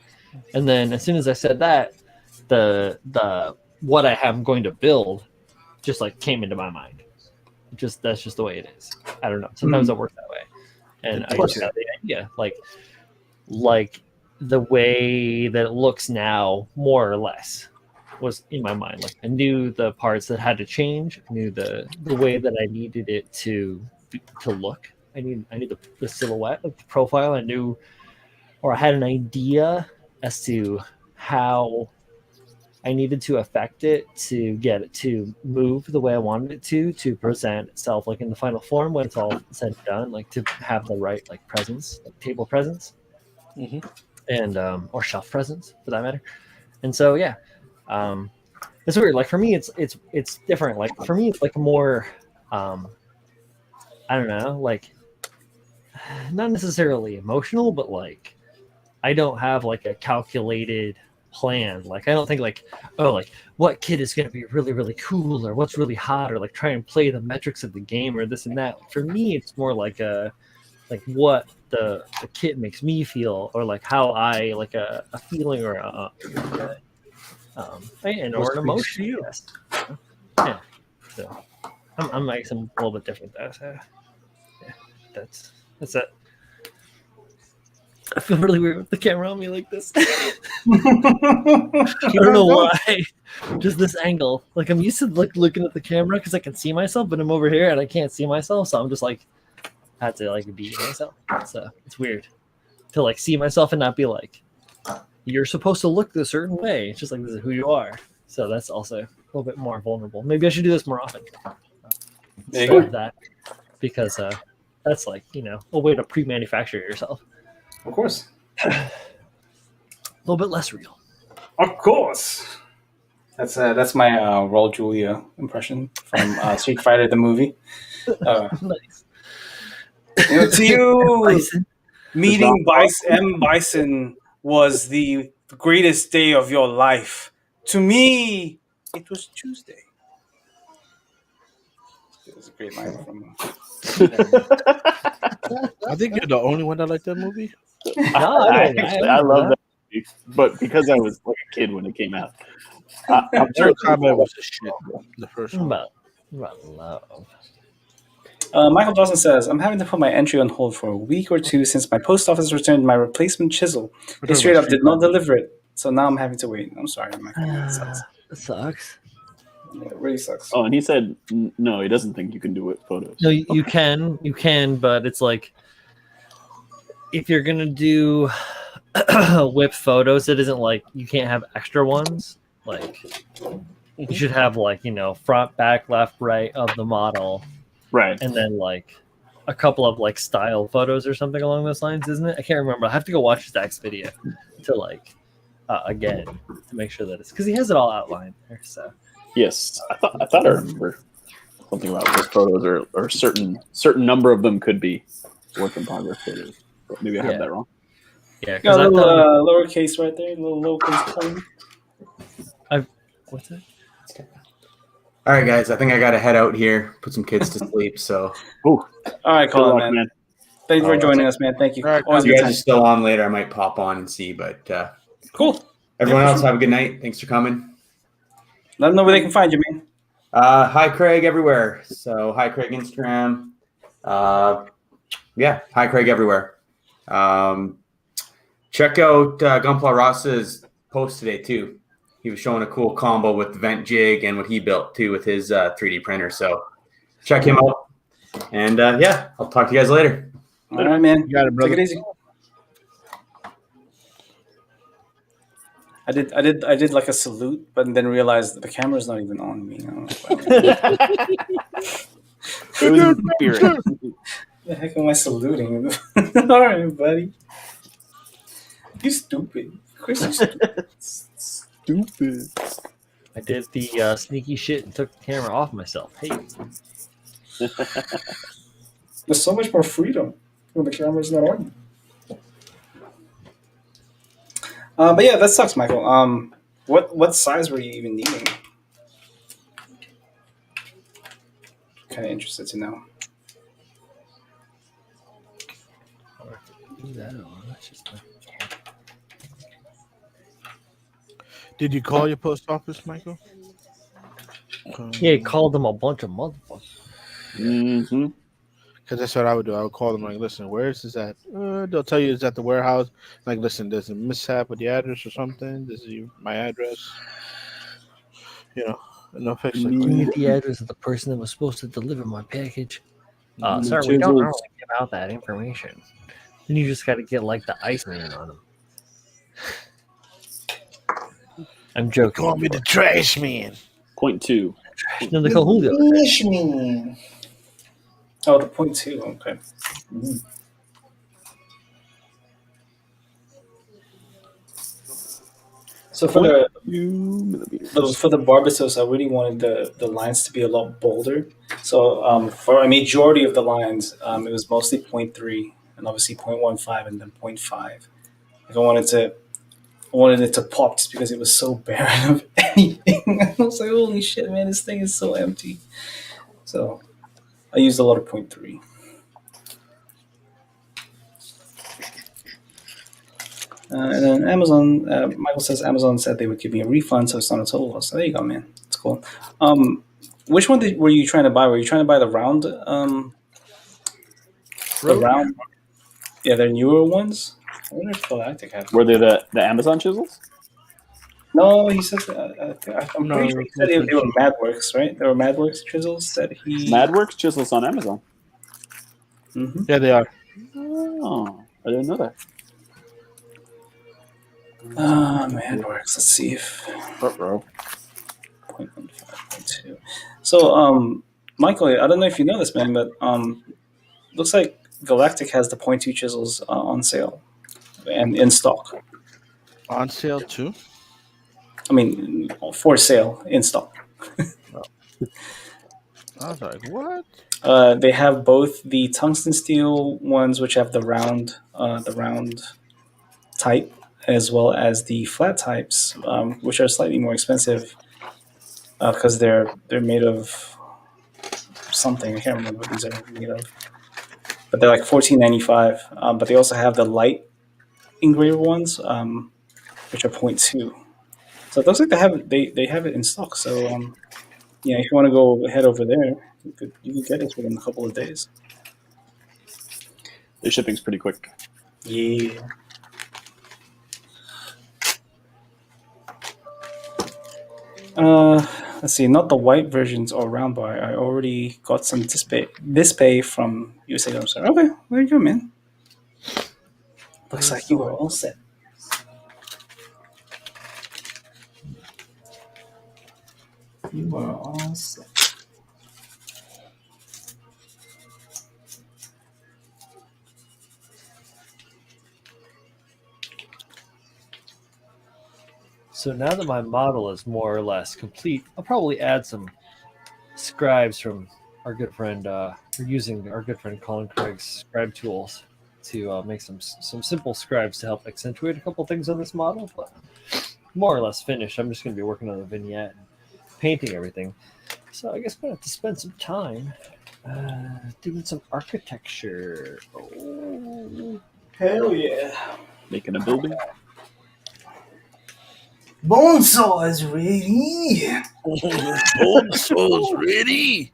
And then as soon as I said that, the what I am going to build just like came into my mind. That's just the way it is. I don't know. Sometimes it works that way, and I just got the idea, like the way that it looks now, more or less, was in my mind. Like, I knew the parts that had to change. I knew the way that I needed it to look. I need the silhouette of the profile. I knew, or I had an idea as to how I needed to affect it to get it to move the way I wanted it to present itself like in the final form when it's all said and done, like to have the right like presence, like table presence, Mhm. and or shelf presence for that matter. And so yeah, it's weird. Like for me, it's different. Like for me, it's like more, I don't know, like not necessarily emotional, but like I don't have like a calculated plan. Like I don't think like, oh, like what kid is going to be really really cool or what's really hot or like try and play the metrics of the game or this and that. For me, it's more like a like what the kit makes me feel or like how I like a feeling or and or What an speaks to emotion. you? Yes. Yeah. So I'm like some a little bit different though. So yeah, that's it. I feel really weird with the camera on me like this. I don't know why. Just this angle. Like I'm used to like looking at the camera because I can see myself, but I'm over here and I can't see myself, so I'm just like I have to like be myself. So it's weird to like see myself and not be like you're supposed to look this certain way. It's just like this is who you are. So that's also a little bit more vulnerable. Maybe I should do this more often. There you Instead of go. that, because that's like a way to pre-manufacture yourself. Of course. A little bit less real. Of course. That's my Raul Julia impression from Street Fighter the movie. Nice. To you, Bison. meeting Bison was the greatest day of your life. To me, it was Tuesday. It was a great line from. I think you're the only one that liked that movie. No, I love that movie, but because I was like a kid when it came out. I'm sure Mortal Kombat was a shit. The first one. about love. Michael Dawson says, I'm having to put my entry on hold for a week or two since my post office returned my replacement chisel. We're They talking straight about up did Street not Fighter. deliver it. So now I'm having to wait. I'm sorry, Michael. That sucks. It sucks. Yeah, it really sucks. Oh, and he said no, he doesn't think you can do it photos. No, you can, but it's like if you're gonna do whip photos, it isn't like you can't have extra ones. Like you should have like front, back, left, right of the model, Right. and then like a couple of like style photos or something along those lines, isn't it? I can't remember. I have to go watch Zach's video to like again to make sure that it's because he has it all outlined there. So Yes, I thought I remember something about those photos, or certain number of them could be work in progress photos. But maybe I have that wrong. yeah, Got because a I've little done. lowercase right there, a little lowercase colon. What's it? All right, guys. I think I got to head out here, put some kids to sleep. So Ooh, All right, good Colin, luck, man. Thank you for joining us, man. Thank you. All right, Always if you good guys time. are still on later, I might pop on and see. But Cool. everyone Yeah, for else, sure. have a good night. Thanks for coming. Let them know where they can find you, man. HiCraig everywhere. So HiCraig Instagram. Yeah, HiCraig everywhere. Check out Gunpla Ross's post today too. He was showing a cool combo with the vent jig and what he built too with his 3D printer. So check him out. And yeah, I'll talk to you guys later. All right, man. You got it, brother. Take it easy. I did like a salute, but then realized the camera's not even on me. I'm like, wow, it was in spirit. the heck am I saluting? All right, buddy. You stupid. Chris, you stupid. Stupid. I did the sneaky shit and took the camera off myself. Hey, There's so much more freedom when the camera's not on you. But yeah, that sucks, Michael. What size were you even needing? Kind of interested to know. Did you call your post office, Michael? yeah, he called them a bunch of motherfuckers. Mm-hmm. Because that's what I would do. I would call them like, listen, where is this at? They'll tell you it's at the warehouse. Like, listen, there's a mishap with the address or something. This is my address. No fix like I that. need the address of the person that was supposed to deliver my package. Sir, we Chisels. don't normally give out that information. Then you just got to get like the Iceman on them. I'm joking. Call me the trash man. 0.2. No, they call Julio. Oh, the 0.2. Okay. Mm. So for the 0.2 millimeters. for the Barbatos, I really wanted the lines to be a lot bolder. So for a majority of the lines, it was mostly zero point 0.3 and obviously 0.15 and then 0.5. If I wanted it to pop just because it was so barren of anything. I was like, holy shit, man, this thing is so empty. So I used a lot of 0.3. And then Amazon, Michael says Amazon said they would give me a refund, so it's not a total loss. So there you go, man. It's cool. Which one were you trying to buy? Were you trying to buy the round? The round? Yeah, they're newer ones. I wonder if Galactic have. Were they the Amazon chisels? No, he says. I'm No, pretty sure he said they were MadWorks, right? They were MadWorks chisels that he. MadWorks chisels on Amazon. Mm-hmm. Yeah, they are. Oh, I didn't know that. MadWorks. Let's see if. Bro. 0.15, 0.2. So, Michael, I don't know if you know this, man, but looks like Galactic has the 0.2 chisels on sale and in stock. On sale too. I mean, for sale in stock. I was like, what? They have both the tungsten steel ones, which have the round type, as well as the flat types, which are slightly more expensive because they're made of something. I can't remember what these are made of, but they're like $14.95. But they also have the light engraver ones, which are 0.2. So it looks like they have it in stock. So yeah, if you want to go head over there, you could get it within a couple of days. The shipping's pretty quick. Yeah. Let's see, not the white versions or round bar. I already got some display from USA Dumpster. Okay, there you go, man. Looks like you are all set. You are all set. So now that my model is more or less complete, I'll probably add some scribes from our good friend. We're using our good friend Colin Craig's scribe tools to make some simple scribes to help accentuate a couple things on this model, but more or less finished. I'm just going to be working on the vignette and painting everything. So I guess I'm going to have to spend some time doing some architecture. Oh, Hell yeah. Making a building. Bonesaw is ready. Bonsaw's ready.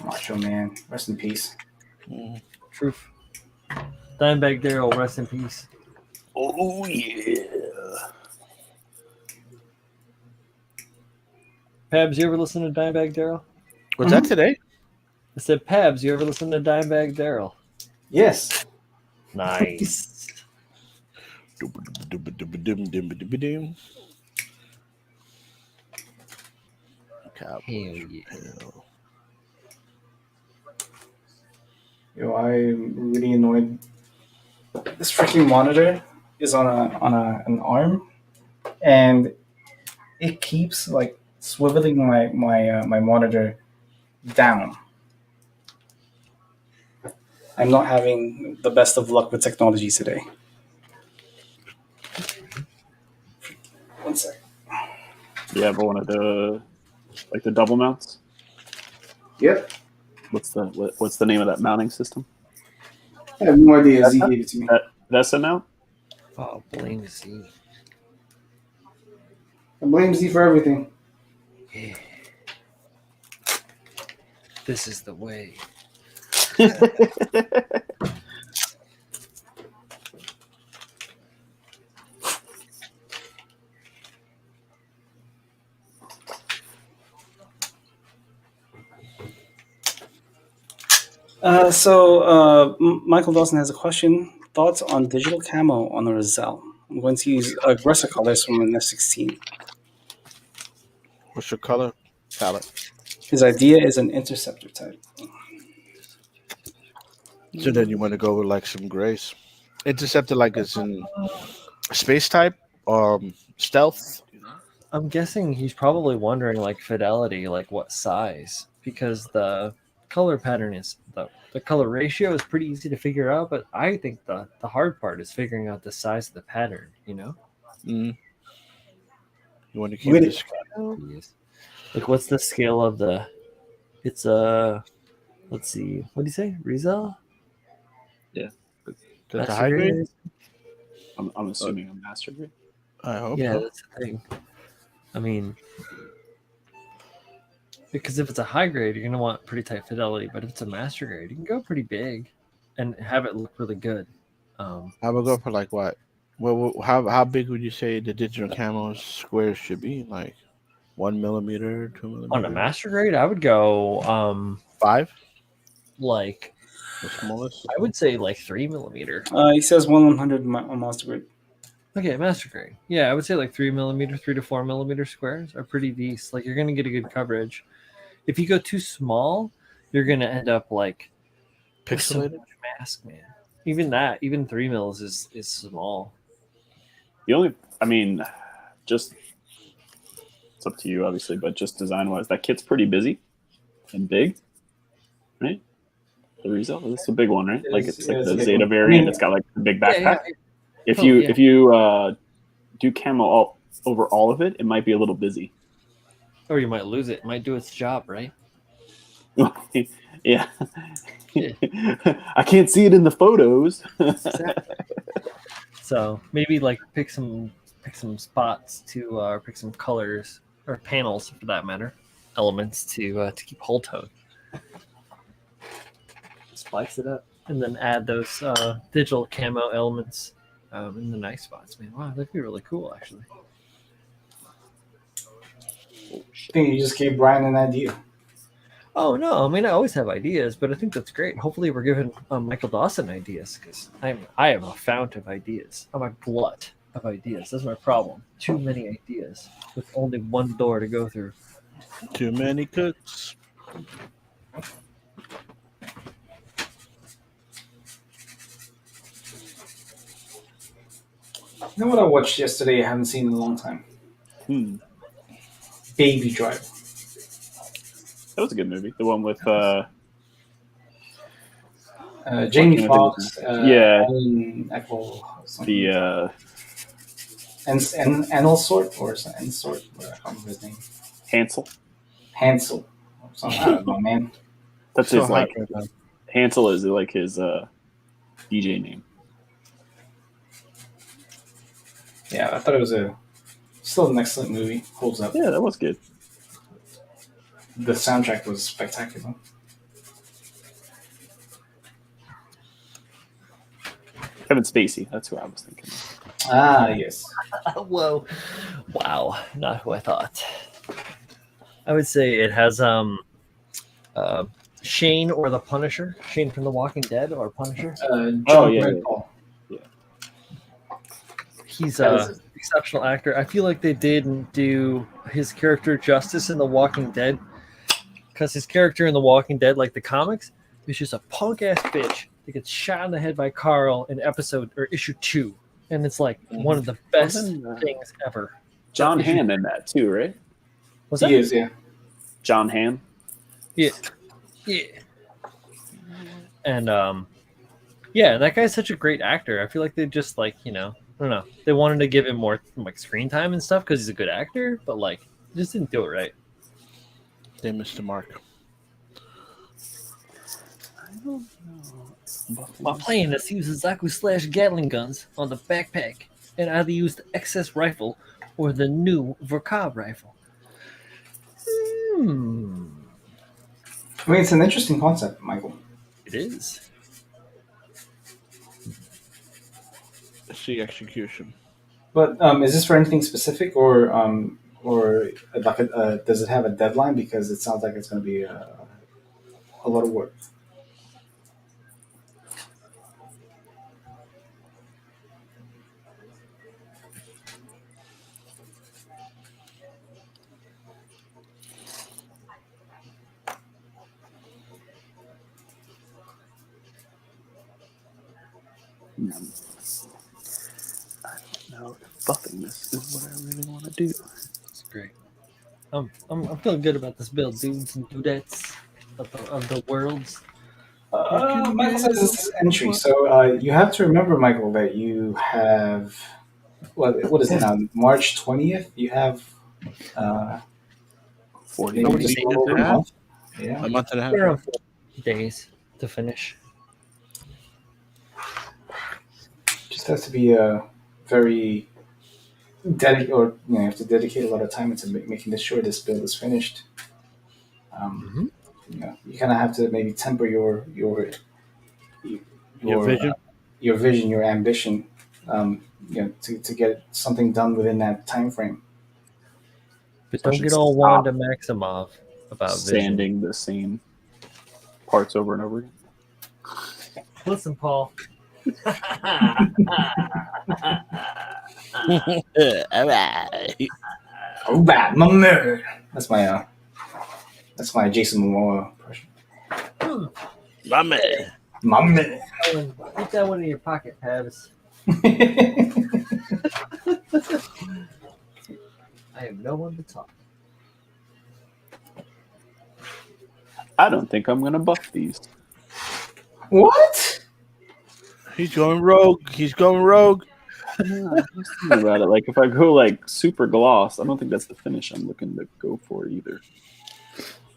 Macho Man, rest in peace. truth. Dimebag Daryl, rest in peace. Oh yeah. Pabs, you ever listen to Dimebag Daryl? Was that today? I said, Pabs, you ever listen to Dimebag Daryl? Yes. Nice. Hell yeah. Yo, I'm really annoyed. This freaking monitor is on an arm, and it keeps like swiveling my monitor down. I'm not having the best of luck with technology today. One sec. You have one of the the double mounts. Yep. What's the name of that mounting system? I have no idea. Z gave it to me. That's a mount. Oh, blame Z. I blame Z for everything. Yeah. This is the way. So Michael Dawson has a question. Thoughts on digital camo on a Roselle? I'm going to use aggressor colors from an F16. What's your color palette? His idea is an interceptor type. So then you want to go with like some grays. Interceptor, like it's in space type, stealth. I'm guessing he's probably wondering like fidelity, like what size, because the color pattern is the color ratio is pretty easy to figure out, but I think the hard part is figuring out the size of the pattern, you know? Mm. You want to keep With this. it. Like what's the scale of the it's let's see, what do you say? Rizal? That's a high grade. I'm assuming a master grade. I hope Yeah, so. that's the thing. I mean, because if it's a high grade, you're gonna want pretty tight fidelity. But if it's a master grade, you can go pretty big and have it look really good. I would go for like what? Well, how big would you say the digital camo squares should be? Like 1 millimeter, 2 millimeter, On a master grade, I would go 5, like the smallest. I would say like 3 millimeter. He says 1/100 on master grade. Okay, master grade. Yeah, I would say like 3 millimeter, 3 to 4 millimeter squares are pretty decent. Like you're gonna get a good coverage. If you go too small, you're gonna end up like with so Pixelated. much mask, man. Even that, even 3 mils is small. The only, I mean, just it's up to you, obviously, but just design wise, that kit's pretty busy and big, right? The result, this is a big one, right? Like it's like the Zeta variant. It's got like the big backpack. If you do camo over all of it, it might be a little busy. Or you might lose it. It might do its job, right? Yeah. I can't see it in the photos. Exactly. So maybe like pick some spots to pick some colors or panels for that matter, elements to keep whole tone. Spice it up and then add those digital camo elements in the nice spots. Man, wow, that'd be really cool actually. I think you just gave Brian an idea. Oh no, I mean I always have ideas, but I think that's great. Hopefully we're giving Michael Dawson ideas because I am a fount of ideas. I'm a glut of ideas. That's my problem. Too many ideas with only one door to go through. Too many cooks. You know what I watched yesterday? I haven't seen in a long time. Baby Driver. That was a good movie. The one with Jamie Foxx. yeah. Alan Eckel. The Ensort or Ensort. I can't remember his name. Hansel. Hansel. I don't know, man. That's So his like high. Hansel is like his DJ name. Yeah, I thought it was still an excellent movie. Holds up. Yeah, that was good. The soundtrack was spectacular. Kevin Spacey. That's who I was thinking. Ah, yes. Whoa. Wow. Not who I thought. I would say it has Shane or the Punisher. Shane from The Walking Dead or Punisher. John yeah. Bernthal. He's an exceptional actor. I feel like they didn't do his character justice in The Walking Dead because his character in The Walking Dead, like the comics, is just a punk ass bitch that gets shot in the head by Carl in issue 2, and it's like one of the best things ever. John Hamm in that too, right? Was that? He is, yeah. John Hamm. Yeah. And yeah, that guy's such a great actor. I feel like they just like, I don't know. They wanted to give him more like screen time and stuff because he's a good actor, but like just didn't do it right. They missed the mark. While playing this, use the Zaku / Gatling guns on the backpack and either use the XS rifle or the new Verkov rifle. I mean, it's an interesting concept, Michael. It is. It's the execution. But is this for anything specific, or like does it have a deadline? Because it sounds like it's going to be a lot of work. I don't know if buffing this is what I really want to do. It's great. I'm feeling good about this build, dudes and dudettes of the worlds. Michael says this is entry, so you have to remember, Michael, that you have what is it now? March 20th. You have 40 How many just a days little over is a that? month. Yeah. A month and a half. Around 4 days to finish. Just has to be a very dedicated, or you have to dedicate a lot of time into making sure this build is finished. You kind of have to maybe temper Your vision. your vision, your ambition, to get something done within that time frame. But So I don't should get all stop Wanda Maximoff about vision. sanding the same parts over and over again. Listen, Paul. All right. Oh, bad, my man. That's my Jason Momoa impression. My man. My man. Keep that one in your pocket, Tabs. I have no one to talk. I don't think I'm gonna buff these. What? He's going rogue. He's going rogue. Yeah, I was thinking about it. Like if I go like super gloss, I don't think that's the finish I'm looking to go for either.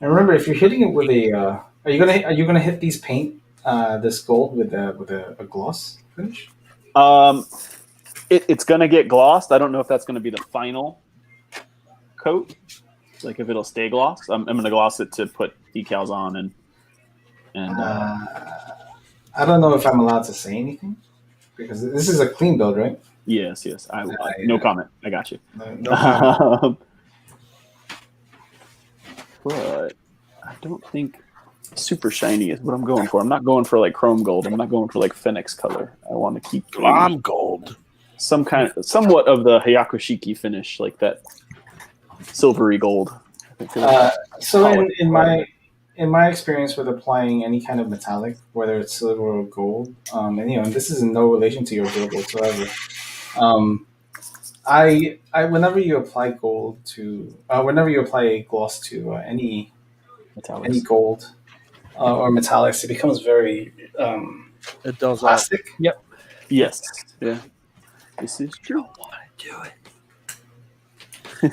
And remember, if you're hitting it with a, are you gonna hit these paint this gold with a gloss finish? It's gonna get glossed. I don't know if that's gonna be the final coat. Like if it'll stay glossed. I'm gonna gloss it to put decals on and I don't know if I'm allowed to say anything because this is a clean build, right? yes. No comment. I got you. No comment. But I don't think super shiny is what I'm going for. I'm not going for like chrome gold. I'm not going for like Phoenix color. I want to keep I'm gold. somewhat of the Hayakushiki finish, like that silvery gold. I think So in my experience with applying any kind of metallic, whether it's silver or gold, and this is in no relation to your build whatsoever. I whenever you apply gold to whenever you apply a gloss to any gold or metallics, it becomes very It does that. plastic. Yep. yes, yeah, this is true. Don't want to do it. You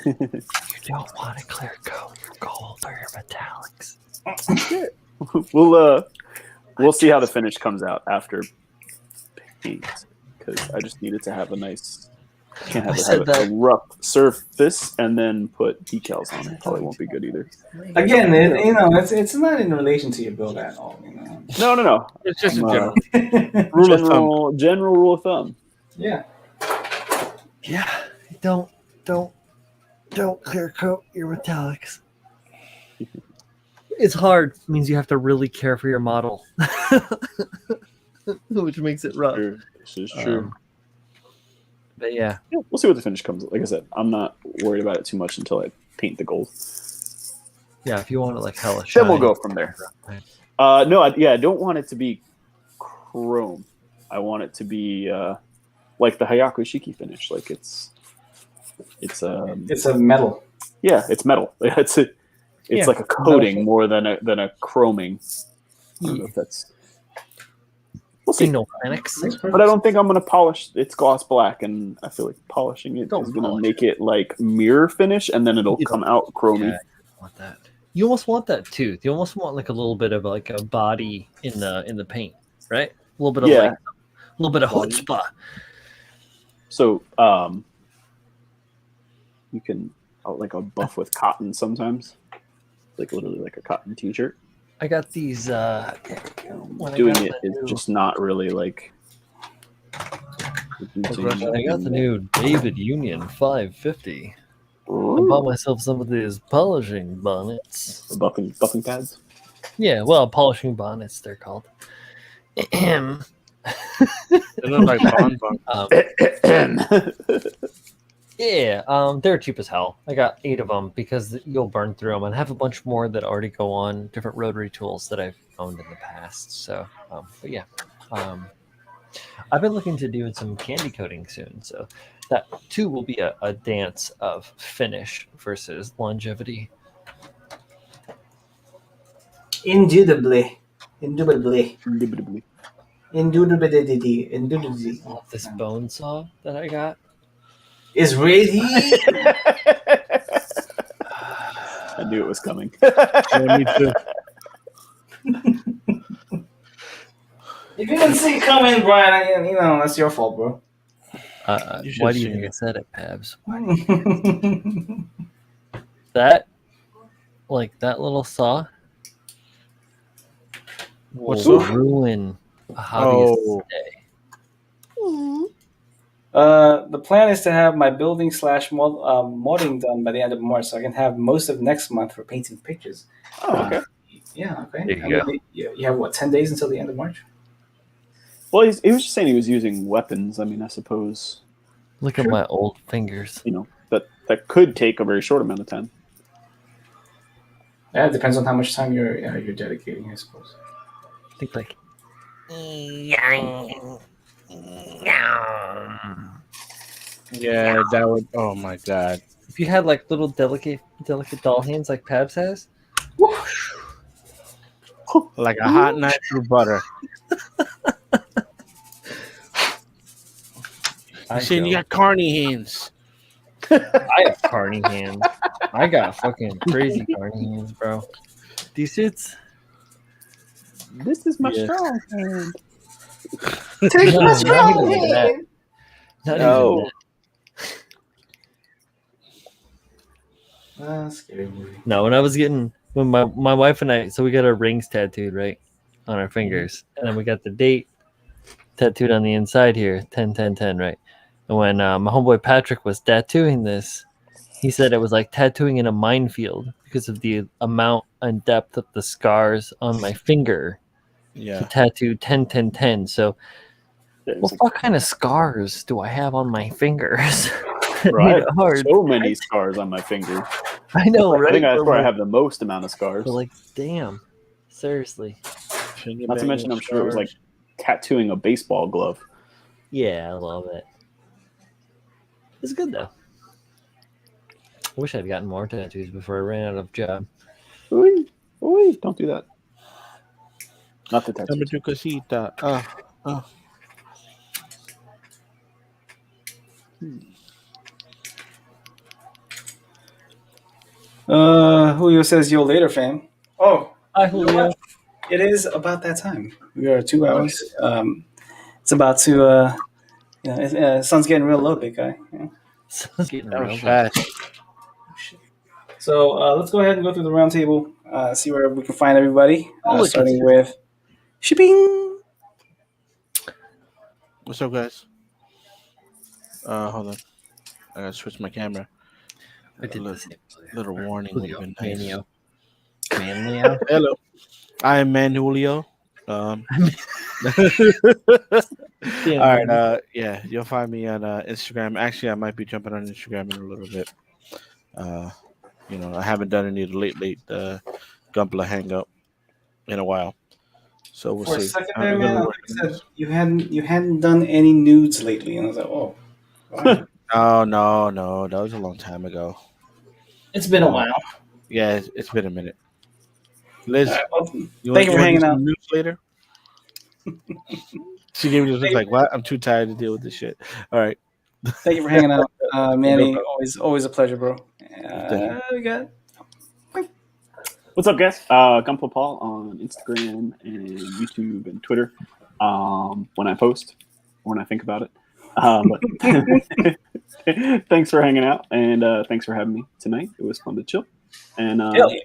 don't want to clear coat your gold or your metallics. We'll see how the finish comes out after paint because I just needed to have a nice. Can't have a rough surface and then put decals on it. Probably won't be good either. Again, it's not in relation to your build at all. No. It's just a general. General rule of thumb. Yeah. Yeah. Don't clear coat your metallics. It's hard. It means you have to really care for your model, which makes it rough. This is true. But yeah, we'll see what the finish comes. Like I said, I'm not worried about it too much until I paint the gold. yeah. If you want to like hella shine, Then we'll go from there. No, I don't want it to be chrome. I want it to be like the Hayakushiki finish. Like it's a metal. Yeah, it's metal. It's like a coating more than a chroming. I don't know if that's. We'll see. No Phoenix. But I don't think I'm going to polish. It's gloss black, and I feel like polishing it is going to polish make it like mirror finish, and then it'll come out chromy. Yeah, you want that. You almost want that too. You almost want like a little bit of like a body in the paint, right? A little bit of a little bit of chutzpah. So you can like a buff with cotton sometimes, like literally like a cotton t-shirt. I got these. Doing it is just not really like. I got the new David Union 550. I bought myself some of these polishing bonnets. Buffing pads. Yeah, well, polishing bonnets they're called. They look like Yeah, they're cheap as hell. I got 8 of them because you'll burn through them, and I have a bunch more that already go on different rotary tools that I've owned in the past. So, but yeah, I've been looking to doing some candy coating soon, so that too will be a dance of finish versus longevity. Indubitably. Indubitably. Indubitably. This bone saw that I got. Is ready. I knew it was coming. Yeah, me too. If you didn't see it coming, Brian, that's your fault, bro. You should Why do you see think I it. said it, Pabs? That, like that little saw, will What's up? ruin a hobbyist's Oh. day. The plan is to have my building / modding done by the end of March, so I can have most of next month for painting pictures. Oh, okay. Yeah, okay. There you go. You have what, 10 days until the end of March? Well, he was just saying he was using weapons. I mean, I suppose Look at my old fingers. that could take a very short amount of time. Yeah, it depends on how much time you're dedicating, I suppose. I think like Yeah, that would. Oh my god. if you had like little delicate doll hands like Pabs has. Like a hot knife through butter. You got carny hands. I have carny hands. I got fucking crazy carny hands, bro. These shits. This is my Yeah. strong hand. Take No, my not strong even that. hand. Not No. even that. Scary movie. No, when my wife and I, so we got our rings tattooed right on our fingers, and then we got the date tattooed on the inside here, 10/10/10, right? And when my homeboy Patrick was tattooing this, he said it was like tattooing in a minefield because of the amount and depth of the scars on my finger to Yeah. tattoo 10/10/10. So, what kind of scars do I have on my fingers? Right. Hard. So many scars on my finger. I know, right? I think that's But where I like- have the most amount of scars. but like, damn, seriously. Not to mention, I'm sure it was like tattooing a baseball glove. Yeah, I love it. It's good though. I wish I'd gotten more tattoos before I ran out of job. Ooh, don't do that. Not the tattoo. Dame tu cosita. Julio says yo later, fam. Oh, Hi, you know Julio. what? It is about that time. We are 2 hours. It's about to. Sun's getting real low, big guy. Yeah. Sounds getting That real was bad. fast. So let's go ahead and go through the round table. See where we can find everybody. look, Starting it's- with shipping. What's up, guys? Hold on. I gotta switch my camera. I did Little- the same. Little warning would Julio, have been nice. Manio. Manlio? Hello. I am Manulio. All Damn, right. Yeah, you'll find me on Instagram. Actually, I might be jumping on Instagram in a little bit. I haven't done any late Gumpla hangout in a while, so we'll For a see. second I'm there, gonna man, I work thought on you said you hadn't done any nudes lately, and I was like, oh, wow. Oh no, that was a long time ago. It's been a while. Yeah, it's been a minute. Liz, All right, well, thank thank you for hanging out. News later. She gave me this look like, "What? I'm too tired to deal with this shit." All right. Thank you for hanging out, Manny. No Always a pleasure, bro. Definitely. We got What's up, guys? Gumpla Paul on Instagram and YouTube and Twitter. When I post, or when I think about it. But thanks for hanging out, and thanks for having me tonight. It was fun to chill. And hell yeah.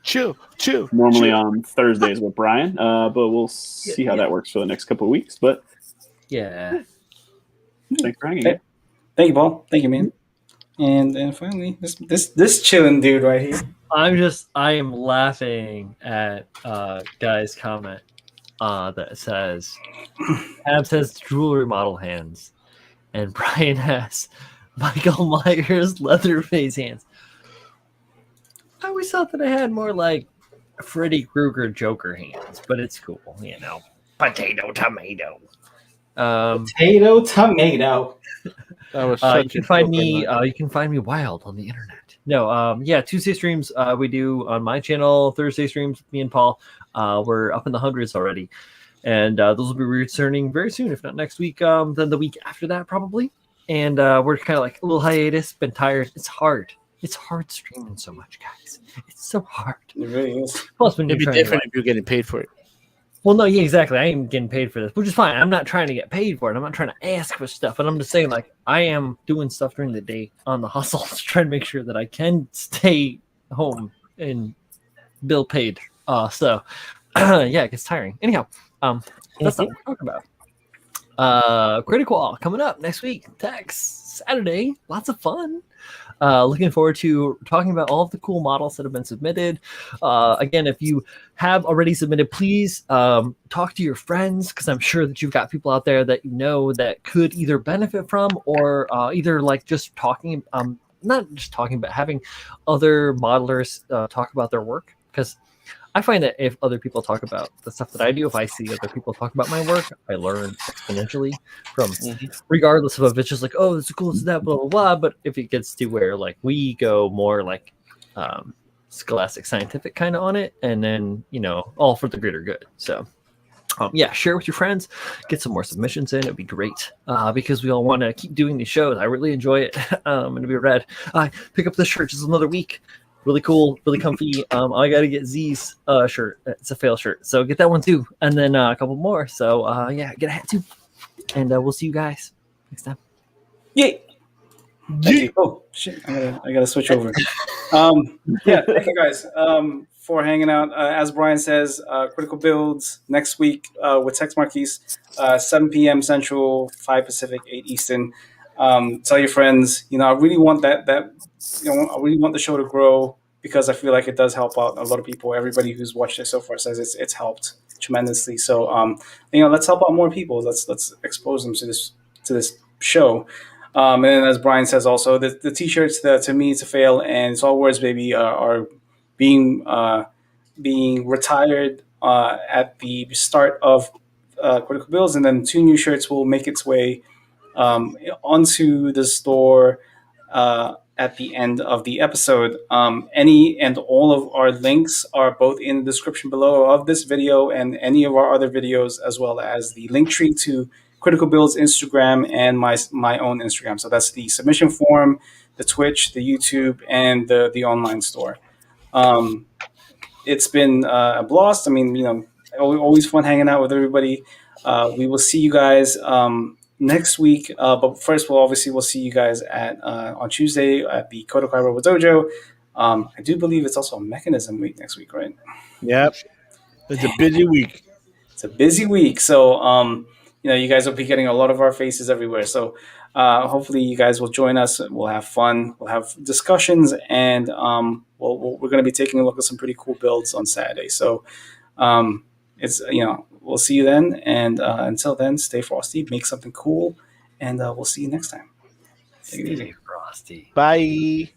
Chill. normally chill. on Thursdays with Brian, but we'll see how that works for the next couple of weeks. But yeah. thanks for hanging out. Thank you, Paul. Thank you, man. And then finally, this chilling dude right here. I am laughing at guy's comment that says Abs has jewelry model hands and Brian has Michael Myers Leatherface hands. I always thought that I had more like Freddy Krueger Joker hands, but it's cool, Potato, tomato. Potato, tomato. That was You such can a find joke, me. Armand. You can find me wild on the internet. No, yeah, Tuesday streams we do on my channel. Thursday streams, me and Paul. We're up in the hundreds already, and those will be returning very soon, if not next week. Then the week after that, probably. And we're kind of like a little hiatus. Been tired. It's hard. It's hard streaming so much, guys. It's so hard. It really is. Plus, when you're It'd be trying to different if you're getting paid for it. well, no, yeah, exactly. I ain't getting paid for this, which is fine. I'm not trying to get paid for it. I'm not trying to ask for stuff. And I'm just saying, like, I am doing stuff during the day on the hustle to try to make sure that I can stay home and bill paid. So yeah, it gets tiring. Anyhow, that's not what we're talking about. CritiQual coming up next week. Text Saturday. Lots of fun. Looking forward to talking about all of the cool models that have been submitted. Again, if you have already submitted, please talk to your friends, because I'm sure that you've got people out there that you know that could either benefit from or either like just talking, not just talking, but having other modelers talk about their work. Because I find that if other people talk about the stuff that I do, if I see other people talk about my work, I learn exponentially from, regardless of if it's just like, oh, it's cool, it's that, blah, blah, blah. But if it gets to where like we go more like scholastic scientific kind of on it, and then, you know, all for the greater good. So yeah, share with your friends, get some more submissions in. It'd be great because we all want to keep doing these shows. I really enjoy it. And to be read, pick up this shirt just another week. Really cool, really comfy. I got to get Z's shirt. It's a fail shirt, so get that one too, and then a couple more. So yeah, get a hat too, and we'll see you guys next time. Yay! Thank you. Oh shit! I gotta switch over. Yeah, thank you guys for hanging out. As Brian says, Critical Builds next week with Tex Marquise, 7 p.m. Central, 5 Pacific, 8 Eastern. Tell your friends. You know, I really want that. You know, I really want the show to grow, because I feel like it does help out a lot of people. Everybody who's watched it so far says it's helped tremendously. So you know, let's help out more people. Let's expose them to this show. And then, as Brian says, also the t-shirts that to me it's a fail, and it's all words, baby, are being retired at the start of Critical Builds, and then 2 new shirts will make its way onto the store at the end of the episode. Any and all of our links are both in the description below of this video and any of our other videos, as well as the link tree to Critical Build's Instagram and my own Instagram. So that's the submission form, the Twitch, the YouTube, and the online store. It's been a blast. I mean, you know, always fun hanging out with everybody. We will see you guys next week. But first, we'll see you guys at on Tuesday at the Kodokai Robo Dojo. I do believe it's also a Mechanism week next week, right? Yep. It's a busy week. It's a busy week. So, you know, you guys will be getting a lot of our faces everywhere. So hopefully you guys will join us. We'll have fun. We'll have discussions. And we're going to be taking a look at some pretty cool builds on Saturday. So it's, you know, we'll see you then. And until then, stay frosty, make something cool. And we'll see you next time. Take it easy. Frosty. Bye.